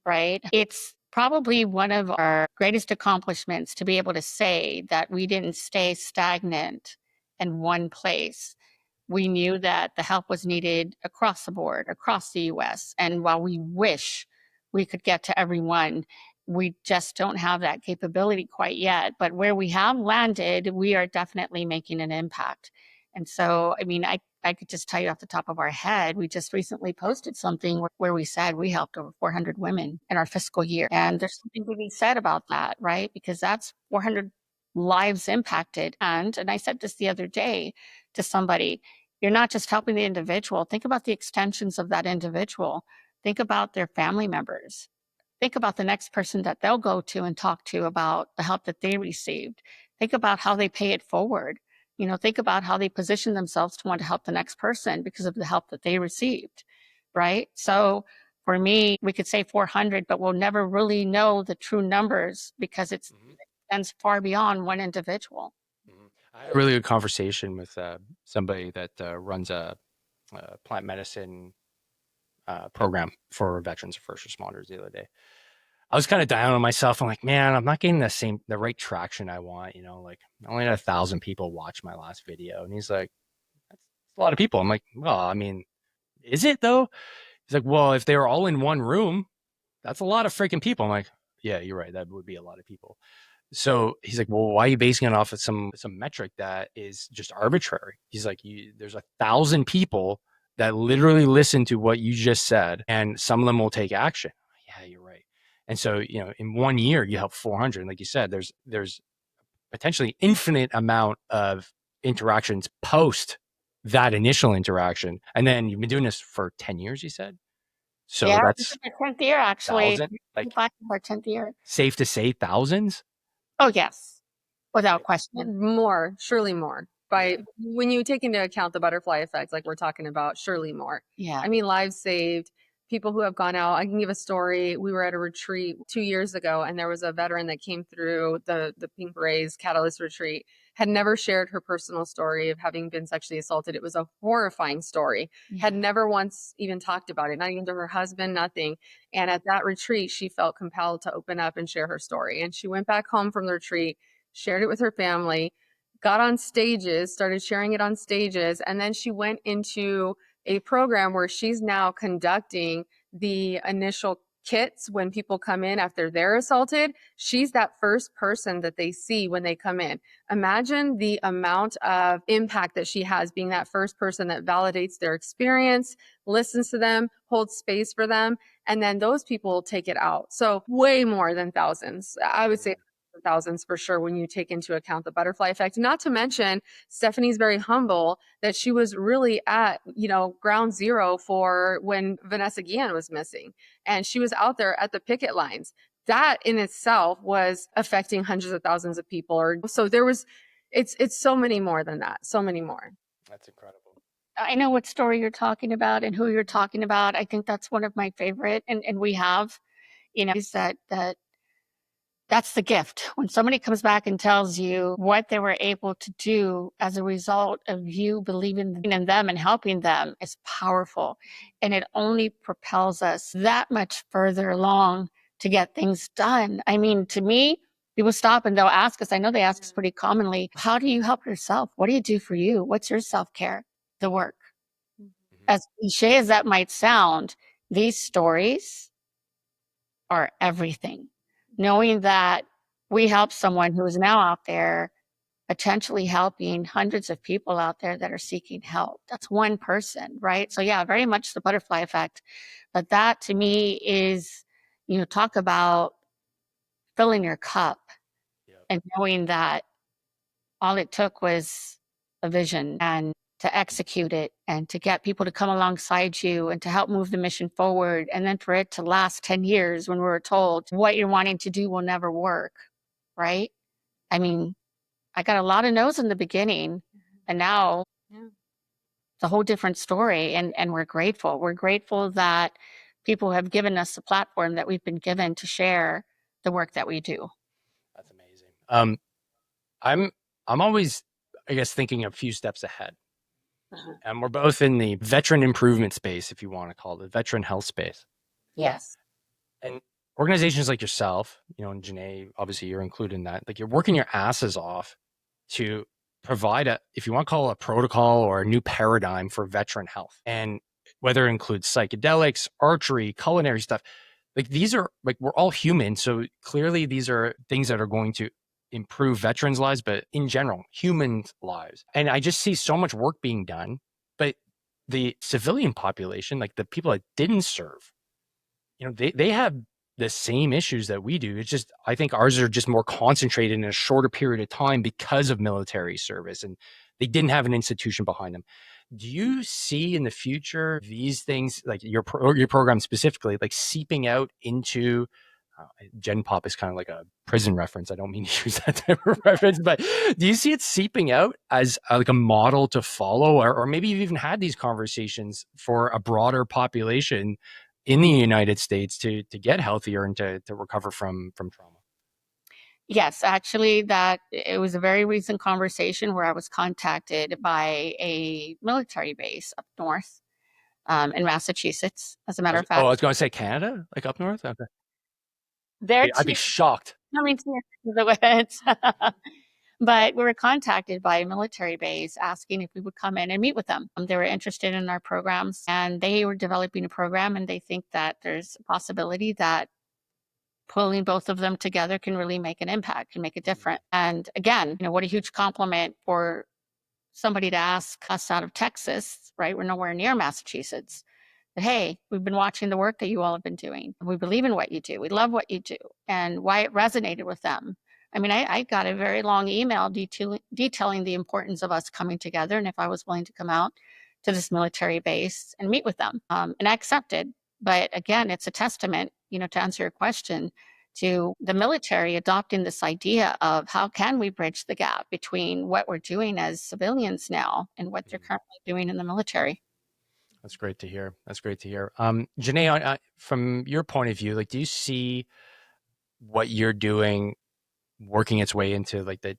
right? It's probably one of our greatest accomplishments to be able to say that we didn't stay stagnant in one place. We knew that the help was needed across the board, across the US. And while we wish we could get to everyone, we just don't have that capability quite yet. But where we have landed, we are definitely making an impact. And so, I mean, I could just tell you off the top of our head, we just recently posted something where we said we helped over 400 women in our fiscal year. And there's something to be said about that, right? Because that's 400 lives impacted. And I said this the other day to somebody, you're not just helping the individual. Think about the extensions of that individual. Think about their family members. Think about the next person that they'll go to and talk to about the help that they received. Think about how they pay it forward. Think about how they position themselves to want to help the next person because of the help that they received, right? So for me, we could say 400, but we'll never really know the true numbers because it extends far beyond one individual. I had a really good conversation with somebody that runs a plant medicine program for veterans and first responders the other day. I was kind of down on myself. I'm like, man, I'm not getting the right traction I want. Like I only had 1,000 people watch my last video. And he's like, that's a lot of people. I'm like, well, I mean, is it though? He's like, well, if they were all in one room, that's a lot of freaking people. I'm like, yeah, you're right. That would be a lot of people. So he's like, well, why are you basing it off of some metric that is just arbitrary? He's like, there's 1,000 people that literally listen to what you just said, and some of them will take action. Yeah, you're right. And so, in 1 year, you help 400. And like you said, there's potentially infinite amount of interactions post that initial interaction. And then you've been doing this for 10 years, you said? So Yeah, this that's is my 10th year actually. 1,000, like Our 10th year. safe to say thousands? Oh yes, without question. More, surely more. When you take into account the butterfly effect, like we're talking about, surely more. Yeah. I mean, lives saved, people who have gone out. I can give a story. We were at a retreat 2 years ago, and there was a veteran that came through the Pink Berets Catalyst retreat, had never shared her personal story of having been sexually assaulted. It was a horrifying story. Had never once even talked about it, not even to her husband, nothing. And at that retreat, she felt compelled to open up and share her story. And she went back home from the retreat, shared it with her family, got on stages, started sharing it on stages, and then she went into a program where she's now conducting the initial kits when people come in after they're assaulted. She's that first person that they see when they come in. Imagine the amount of impact that she has being that first person that validates their experience, listens to them, holds space for them, and then those people take it out. So way more than thousands. I would say thousands for sure when you take into account the butterfly effect. Not to mention, Stephanie's very humble that she was really at, ground zero for when Vanessa Guillen was missing. And she was out there at the picket lines. That in itself was affecting hundreds of thousands of people. So it's so many more than that. So many more. That's incredible. I know what story you're talking about and who you're talking about. I think that's one of my favorite. And we have, is that's the gift. When somebody comes back and tells you what they were able to do as a result of you believing in them and helping them is powerful. And it only propels us that much further along to get things done. I mean, to me, people stop and they'll ask us, I know they ask us pretty commonly, how do you help yourself? What do you do for you? What's your self-care? The work. As cliche as that might sound, these stories are everything. Knowing that we help someone who is now out there potentially helping hundreds of people out there that are seeking help. That's one person, right? So yeah, very much the butterfly effect. But that to me is, talk about filling your cup and knowing that all it took was a vision and to execute it and to get people to come alongside you and to help move the mission forward. And then for it to last 10 years when we were told what you're wanting to do will never work, right? I mean, I got a lot of no's in the beginning and now it's a whole different story. And we're grateful. We're grateful that people have given us the platform that we've been given to share the work that we do. That's amazing. I'm always, I guess, thinking a few steps ahead. And we're both in the veteran improvement space, if you want to call it, the veteran health space. Yes. And organizations like yourself, and Janae, obviously you're included in that, like you're working your asses off to provide if you want to call it a protocol or a new paradigm for veteran health. And whether it includes psychedelics, archery, culinary stuff, like these are, like, we're all human. So clearly these are things that are going to improve veterans' lives, but in general, human lives. And I just see so much work being done, but the civilian population, like the people that didn't serve, they have the same issues that we do. It's just, I think ours are just more concentrated in a shorter period of time because of military service, and they didn't have an institution behind them. Do you see in the future these things, like your program specifically, like seeping out into Gen Pop is kind of like a prison reference. I don't mean to use that type of reference, but do you see it seeping out as like a model to follow, or maybe you've even had these conversations for a broader population in the United States to get healthier and to recover from trauma? Yes, actually, it was a very recent conversation where I was contacted by a military base up north in Massachusetts, as a matter of fact. Oh, I was going to say Canada, like up north. Okay. They're I'd be shocked. coming to the woods. But we were contacted by a military base asking if we would come in and meet with them. They were interested in our programs, and they were developing a program, and they think that there's a possibility that pulling both of them together can really make an impact, can make a difference. And again, what a huge compliment for somebody to ask us out of Texas, right? We're nowhere near Massachusetts. But hey, we've been watching the work that you all have been doing. We believe in what you do. We love what you do, and why it resonated with them. I mean, I got a very long email detailing the importance of us coming together, and if I was willing to come out to this military base and meet with them. And I accepted. But again, it's a testament, to answer your question, to the military adopting this idea of how can we bridge the gap between what we're doing as civilians now and what they're currently doing in the military. That's great to hear. That's great to hear. Janae, from your point of view, do you see what you're doing working its way into the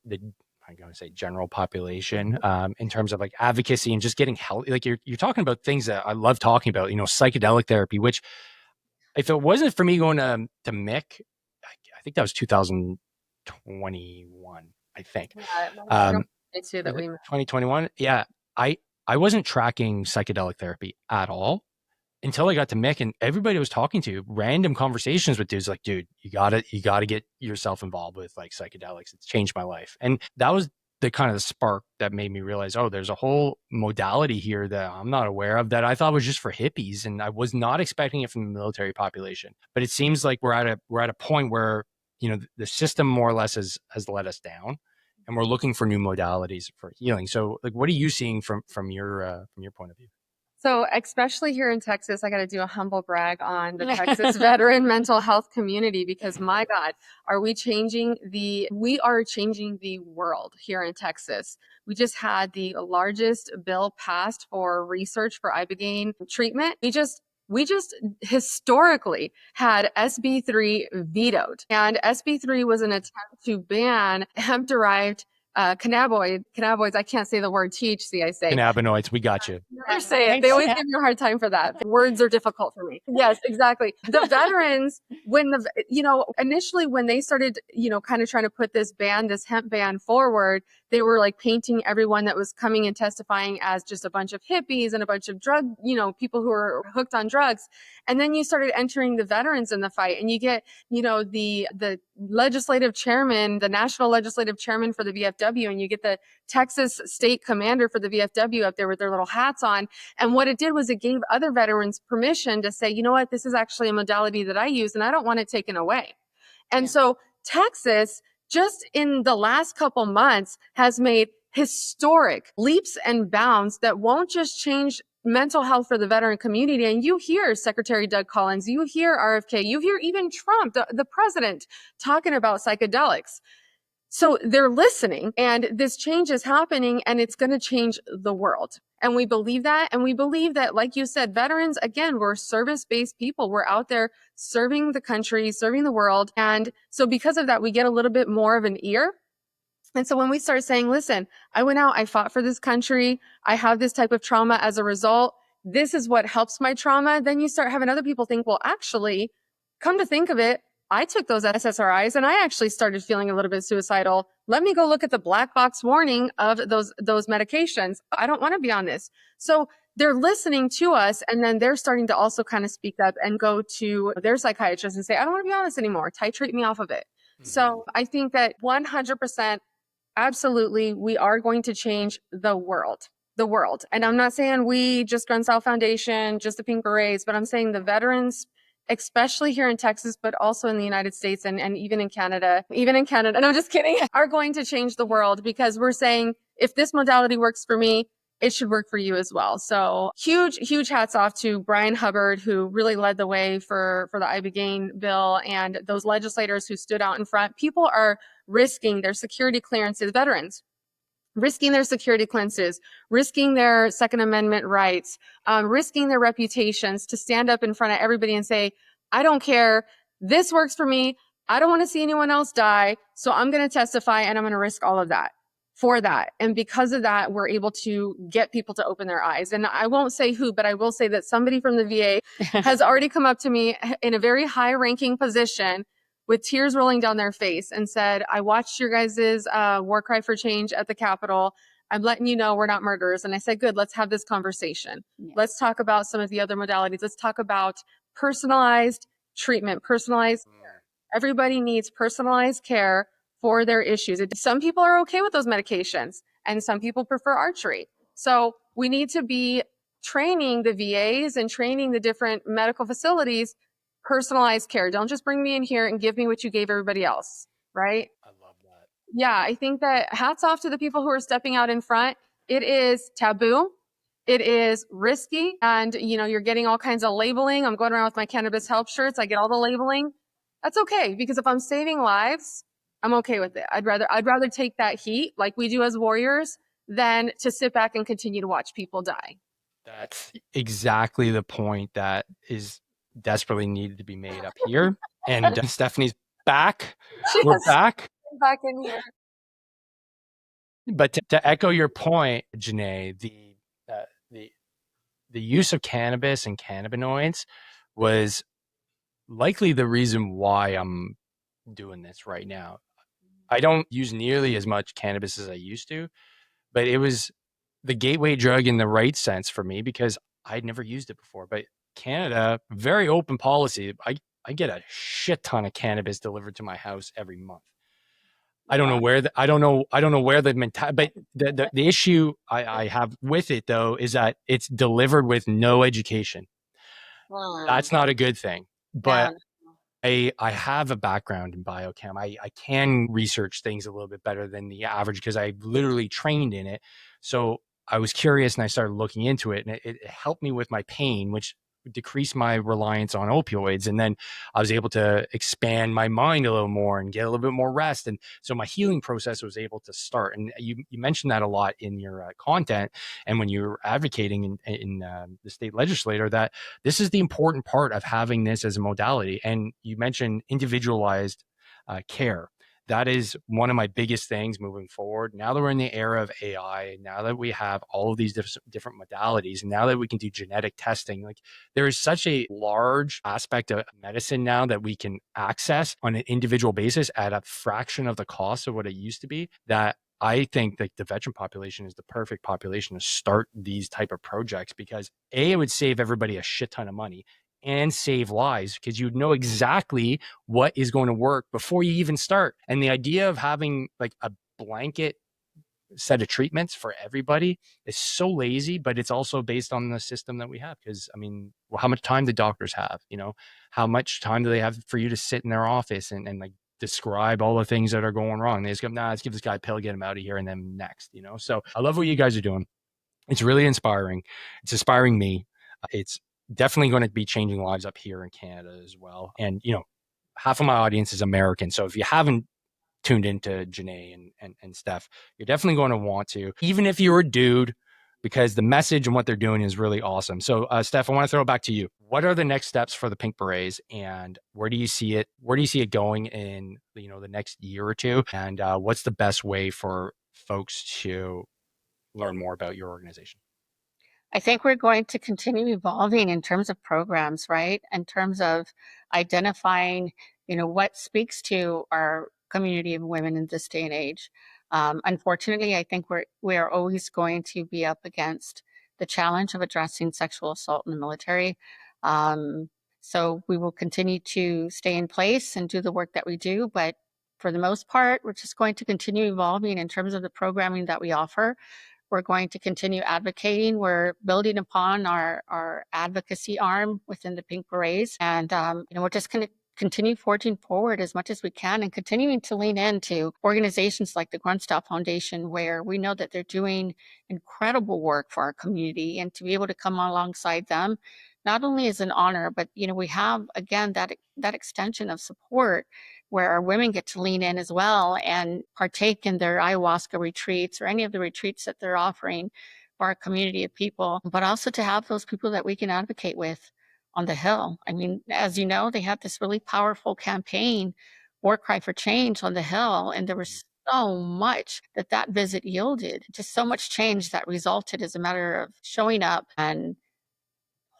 I'm going to say general population in terms of advocacy and just getting healthy? You're talking about things that I love talking about, psychedelic therapy, which if it wasn't for me going to Mick, I think that was 2021, I think. Yeah, it's that we 2021. Yeah. I wasn't tracking psychedelic therapy at all until I got to Mick, and everybody I was talking to, random conversations with dudes dude, you gotta get yourself involved with psychedelics. It's changed my life. And that was the kind of the spark that made me realize, oh, there's a whole modality here that I'm not aware of that I thought was just for hippies. And I was not expecting it from the military population. But it seems like we're at a point where, the system more or less has let us down, and we're looking for new modalities for healing. So what are you seeing from your point of view? So especially here in Texas, I got to do a humble brag on the Texas veteran mental health community, because my God, we are changing the world here in Texas. We just had the largest bill passed for research for ibogaine treatment. We just historically had SB3 vetoed, and SB3 was an attempt to ban hemp-derived cannabinoids. I can't say the word THC. I say cannabinoids. We got you. Never say it. They always give me a hard time for that. Words are difficult for me. Yes, exactly. The veterans, initially when they started, kind of trying to put this hemp ban forward, they were painting everyone that was coming and testifying as just a bunch of hippies and a bunch of drug, people who are hooked on drugs. And then you started entering the veterans in the fight, and you get, the legislative chairman, the national legislative chairman for the VFW, and you get the Texas state commander for the VFW up there with their little hats on. And what it did was it gave other veterans permission to say, you know what, this is actually a modality that I use and I don't want it taken away. And so Texas, just in the last couple months, has made historic leaps and bounds that won't just change mental health for the veteran community. And you hear Secretary Doug Collins, you hear RFK, you hear even Trump, the president, talking about psychedelics. So they're listening, and this change is happening, and it's going to change the world. And we believe that. And we believe that, like you said, veterans, again, we're service-based people. We're out there serving the country, serving the world. And so because of that, we get a little bit more of an ear. And so when we start saying, listen, I went out, I fought for this country, I have this type of trauma as a result, this is what helps my trauma, then you start having other people think, well, actually, come to think of it, I took those SSRIs and I actually started feeling a little bit suicidal. Let me go look at the black box warning of those medications. I don't want to be on this. So they're listening to us, and then they're starting to also kind of speak up and go to their psychiatrist and say, I don't want to be on this anymore. Titrate me off of it. Mm-hmm. So I think that 100%, absolutely, we are going to change the world. And I'm not saying we, just Gruntstyle Foundation, just the Pink Berets, but I'm saying the veterans, especially here in Texas, but also in the United States and even in Canada, no, I'm just kidding, are going to change the world, because we're saying, if this modality works for me, it should work for you as well. So huge hats off to Brian Hubbard, who really led the way for the ibogaine bill, and those legislators who stood out in front. People are risking their security clearances, veterans, risking their security clearances, risking their Second Amendment rights, risking their reputations to stand up in front of everybody and say, I don't care, this works for me, I don't want to see anyone else die, so I'm going to testify and I'm going to risk all of that for that. And because of that, we're able to get people to open their eyes. And I won't say who, but I will say that somebody from the VA has already come up to me in a very high-ranking position with tears rolling down their face and said, I watched your guys' war cry for change at the Capitol. I'm letting you know we're not murderers. And I said, good, let's have this conversation. Yeah. Let's talk about some of the other modalities. Let's talk about personalized treatment, personalized care. Everybody needs personalized care for their issues. Some people are okay with those medications and some people prefer archery. So we need to be training the VAs and training the different medical facilities personalized care. Don't just bring me in here and give me what you gave everybody else, right? I love that. Yeah, I think that hats off to the people who are stepping out in front. It is taboo. It is risky. And, you know, you're getting all kinds of labeling. I'm going around with my cannabis help shirts. I get all the labeling. That's okay, because if I'm saving lives, I'm okay with it. I'd rather take that heat like we do as warriors than to sit back and continue to watch people die. That's exactly the point that is desperately needed to be made up here. And Stephanie's back. We're back. Back in here. But to echo your point, Janae, the use of cannabis and cannabinoids was likely the reason why I'm doing this right now. I don't use nearly as much cannabis as I used to, but it was the gateway drug in the right sense for me because I'd never used it before. But Canada, very open policy. I get a shit ton of cannabis delivered to my house every month. I don't know where I don't know where the but the issue I have with it though is that it's delivered with no education. That's not a good thing. But I have a background in biochem. I can research things a little bit better than the average because I literally trained in it. So I was curious and I started looking into it, and it helped me with my pain, which decreased my reliance on opioids. And then I was able to expand my mind a little more and get a little bit more rest. And so my healing process was able to start. And you mentioned that a lot in your content. And when you're advocating in the state legislature, that this is the important part of having this as a modality. And you mentioned individualized care. That is one of my biggest things moving forward. Now that we're in the era of AI, now that we have all of these different modalities, and now that we can do genetic testing, like there is such a large aspect of medicine now that we can access on an individual basis at a fraction of the cost of what it used to be, that I think that the veteran population is the perfect population to start these type of projects because it would save everybody a shit ton of money and save lives because you'd know exactly what is going to work before you even start. And the idea of having like a blanket set of treatments for everybody is so lazy, but it's also based on the system that we have. Because I mean, well, how much time do doctors have? You know, how much time do they have for you to sit in their office and like describe all the things that are going wrong? They just go, nah, let's give this guy a pill, get him out of here, and then next, you know. So I love what you guys are doing. It's really inspiring. It's inspiring me. It's definitely going to be changing lives up here in Canada as well. And, you know, half of my audience is American. So if you haven't tuned into Janae and Steph, you're definitely going to want to, even if you're a dude, because the message and what they're doing is really awesome. So, Steph, I want to throw it back to you. What are the next steps for the Pink Berets, and where do you see it? Where do you see it going in, you know, the next year or two? And what's the best way for folks to learn more about your organization? I think we're going to continue evolving in terms of programs, right? In terms of identifying, you know, what speaks to our community of women in this day and age. Unfortunately, I think we are always going to be up against the challenge of addressing sexual assault in the military. So we will continue to stay in place and do the work that we do, but for the most part, we're just going to continue evolving in terms of the programming that we offer. We're going to continue advocating. We're building upon our advocacy arm within the Pink Berets. And, you know, we're just going to continue forging forward as much as we can and continuing to lean into organizations like the Gruntstyle Foundation, where we know that they're doing incredible work for our community, and to be able to come alongside them, not only is an honor, but, you know, we have, again, that extension of support where our women get to lean in as well and partake in their ayahuasca retreats or any of the retreats that they're offering for our community of people, but also to have those people that we can advocate with on the Hill. I mean, as you know, they had this really powerful campaign, War Cry for Change on the Hill, and there was so much that visit yielded, just so much change that resulted as a matter of showing up and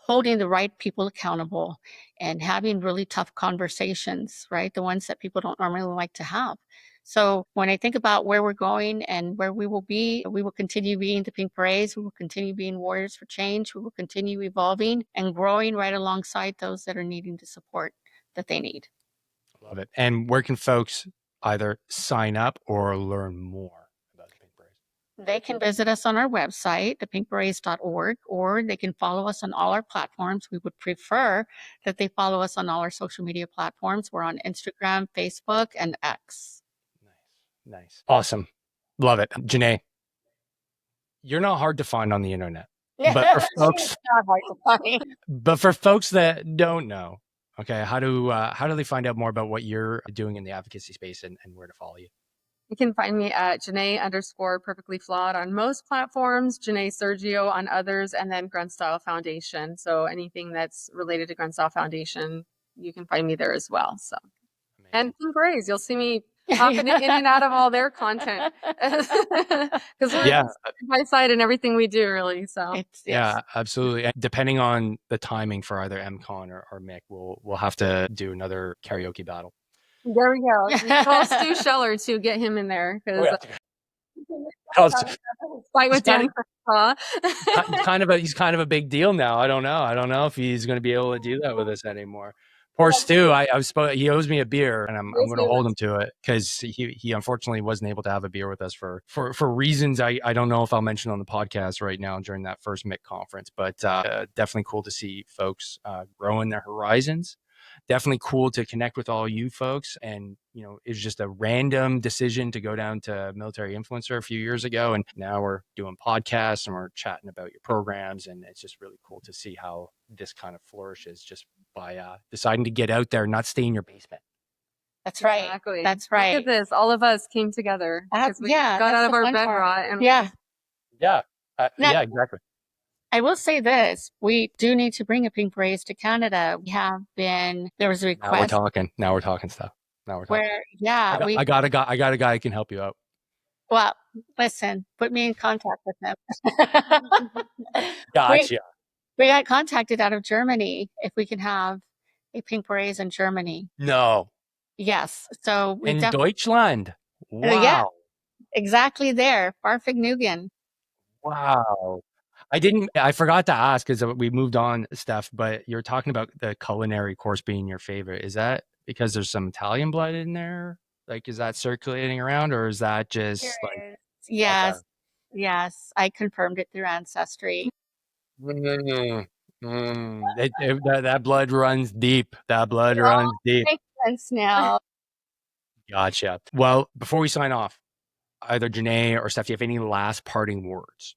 holding the right people accountable and having really tough conversations, right? The ones that people don't normally like to have. So when I think about where we're going and where we will be, we will continue being the Pink Berets. We will continue being warriors for change. We will continue evolving and growing right alongside those that are needing the support that they need. Love it. And where can folks either sign up or learn more about the Pink Berets? They can visit us on our website, thepinkberets.org, or they can follow us on all our platforms. We would prefer that they follow us on all our social media platforms. We're on Instagram, Facebook, and X. Nice. Awesome. Love it. Janae, you're not hard to find on the internet. But for folks, not hard to find. But for folks that don't know, okay, how do they find out more about what you're doing in the advocacy space and where to follow you? You can find me at Janae_perfectly_flawed on most platforms, Janae Sergio on others, and then Gruntstyle Foundation. So anything that's related to Gruntstyle Foundation, you can find me there as well. So, Amazing. and Pink Berets, you'll see me popping in and out of all their content because we're my side in everything we do, really. So yeah, absolutely. And depending on the timing for either MCon or Mick, we'll have to do another karaoke battle. There we go. You call Stu Scheller to get him in there because fight with Dan. He's kind of a big deal now. I don't know if he's going to be able to do that with us anymore. Poor Stu. He owes me a beer, and I'm going to hold him to it because he unfortunately wasn't able to have a beer with us for reasons I don't know if I'll mention on the podcast right now during that first MIC conference. But definitely cool to see folks growing their horizons. Definitely cool to connect with all you folks. And, it's just a random decision to go down to Military Influencer a few years ago. And now we're doing podcasts and we're chatting about your programs. And it's just really cool to see how this kind of flourishes just by deciding to get out there and not stay in your basement. That's right. Exactly. That's right. Look at this. All of us came together. We got out of our bed rot. And yeah, exactly. I will say this, we do need to bring a Pink Berets to Canada. There was a request. Now we're talking stuff. I got a guy who can help you out. Well, listen, put me in contact with him. Gotcha. We got contacted out of Germany if we can have a Pink Berets in Germany. No. Yes. So in Deutschland. Wow. Yeah, exactly there. Barfignugan. Wow. I forgot to ask because we moved on stuff, but you're talking about the culinary course being your favorite. Is that because there's some Italian blood in there? Like, is that circulating around or is that just Yes. Okay. Yes. I confirmed it through Ancestry. That blood runs deep. That blood runs deep. Makes sense now. Gotcha. Well, before we sign off, either Janae or Steph, do you have any last parting words?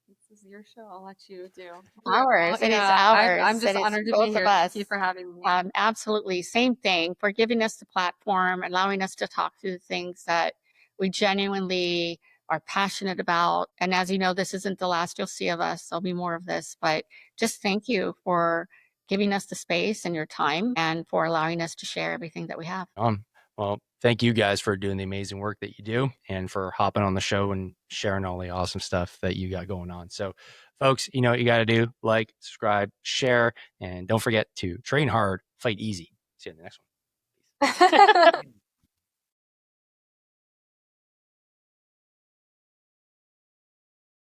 This is your show. I'll let you do. Ours. It is ours. I'm just honored to be here. Thank you for having me. Absolutely. Same thing. For giving us the platform, allowing us to talk through the things that we genuinely are passionate about. And as you know, this isn't the last you'll see of us. There'll be more of this, but just thank you for giving us the space and your time and for allowing us to share everything that we have. Well, thank you guys for doing the amazing work that you do and for hopping on the show and sharing all the awesome stuff that you got going on. So folks, you know what you got to do, like, subscribe, share, and don't forget to train hard, fight easy. See you in the next one. Peace.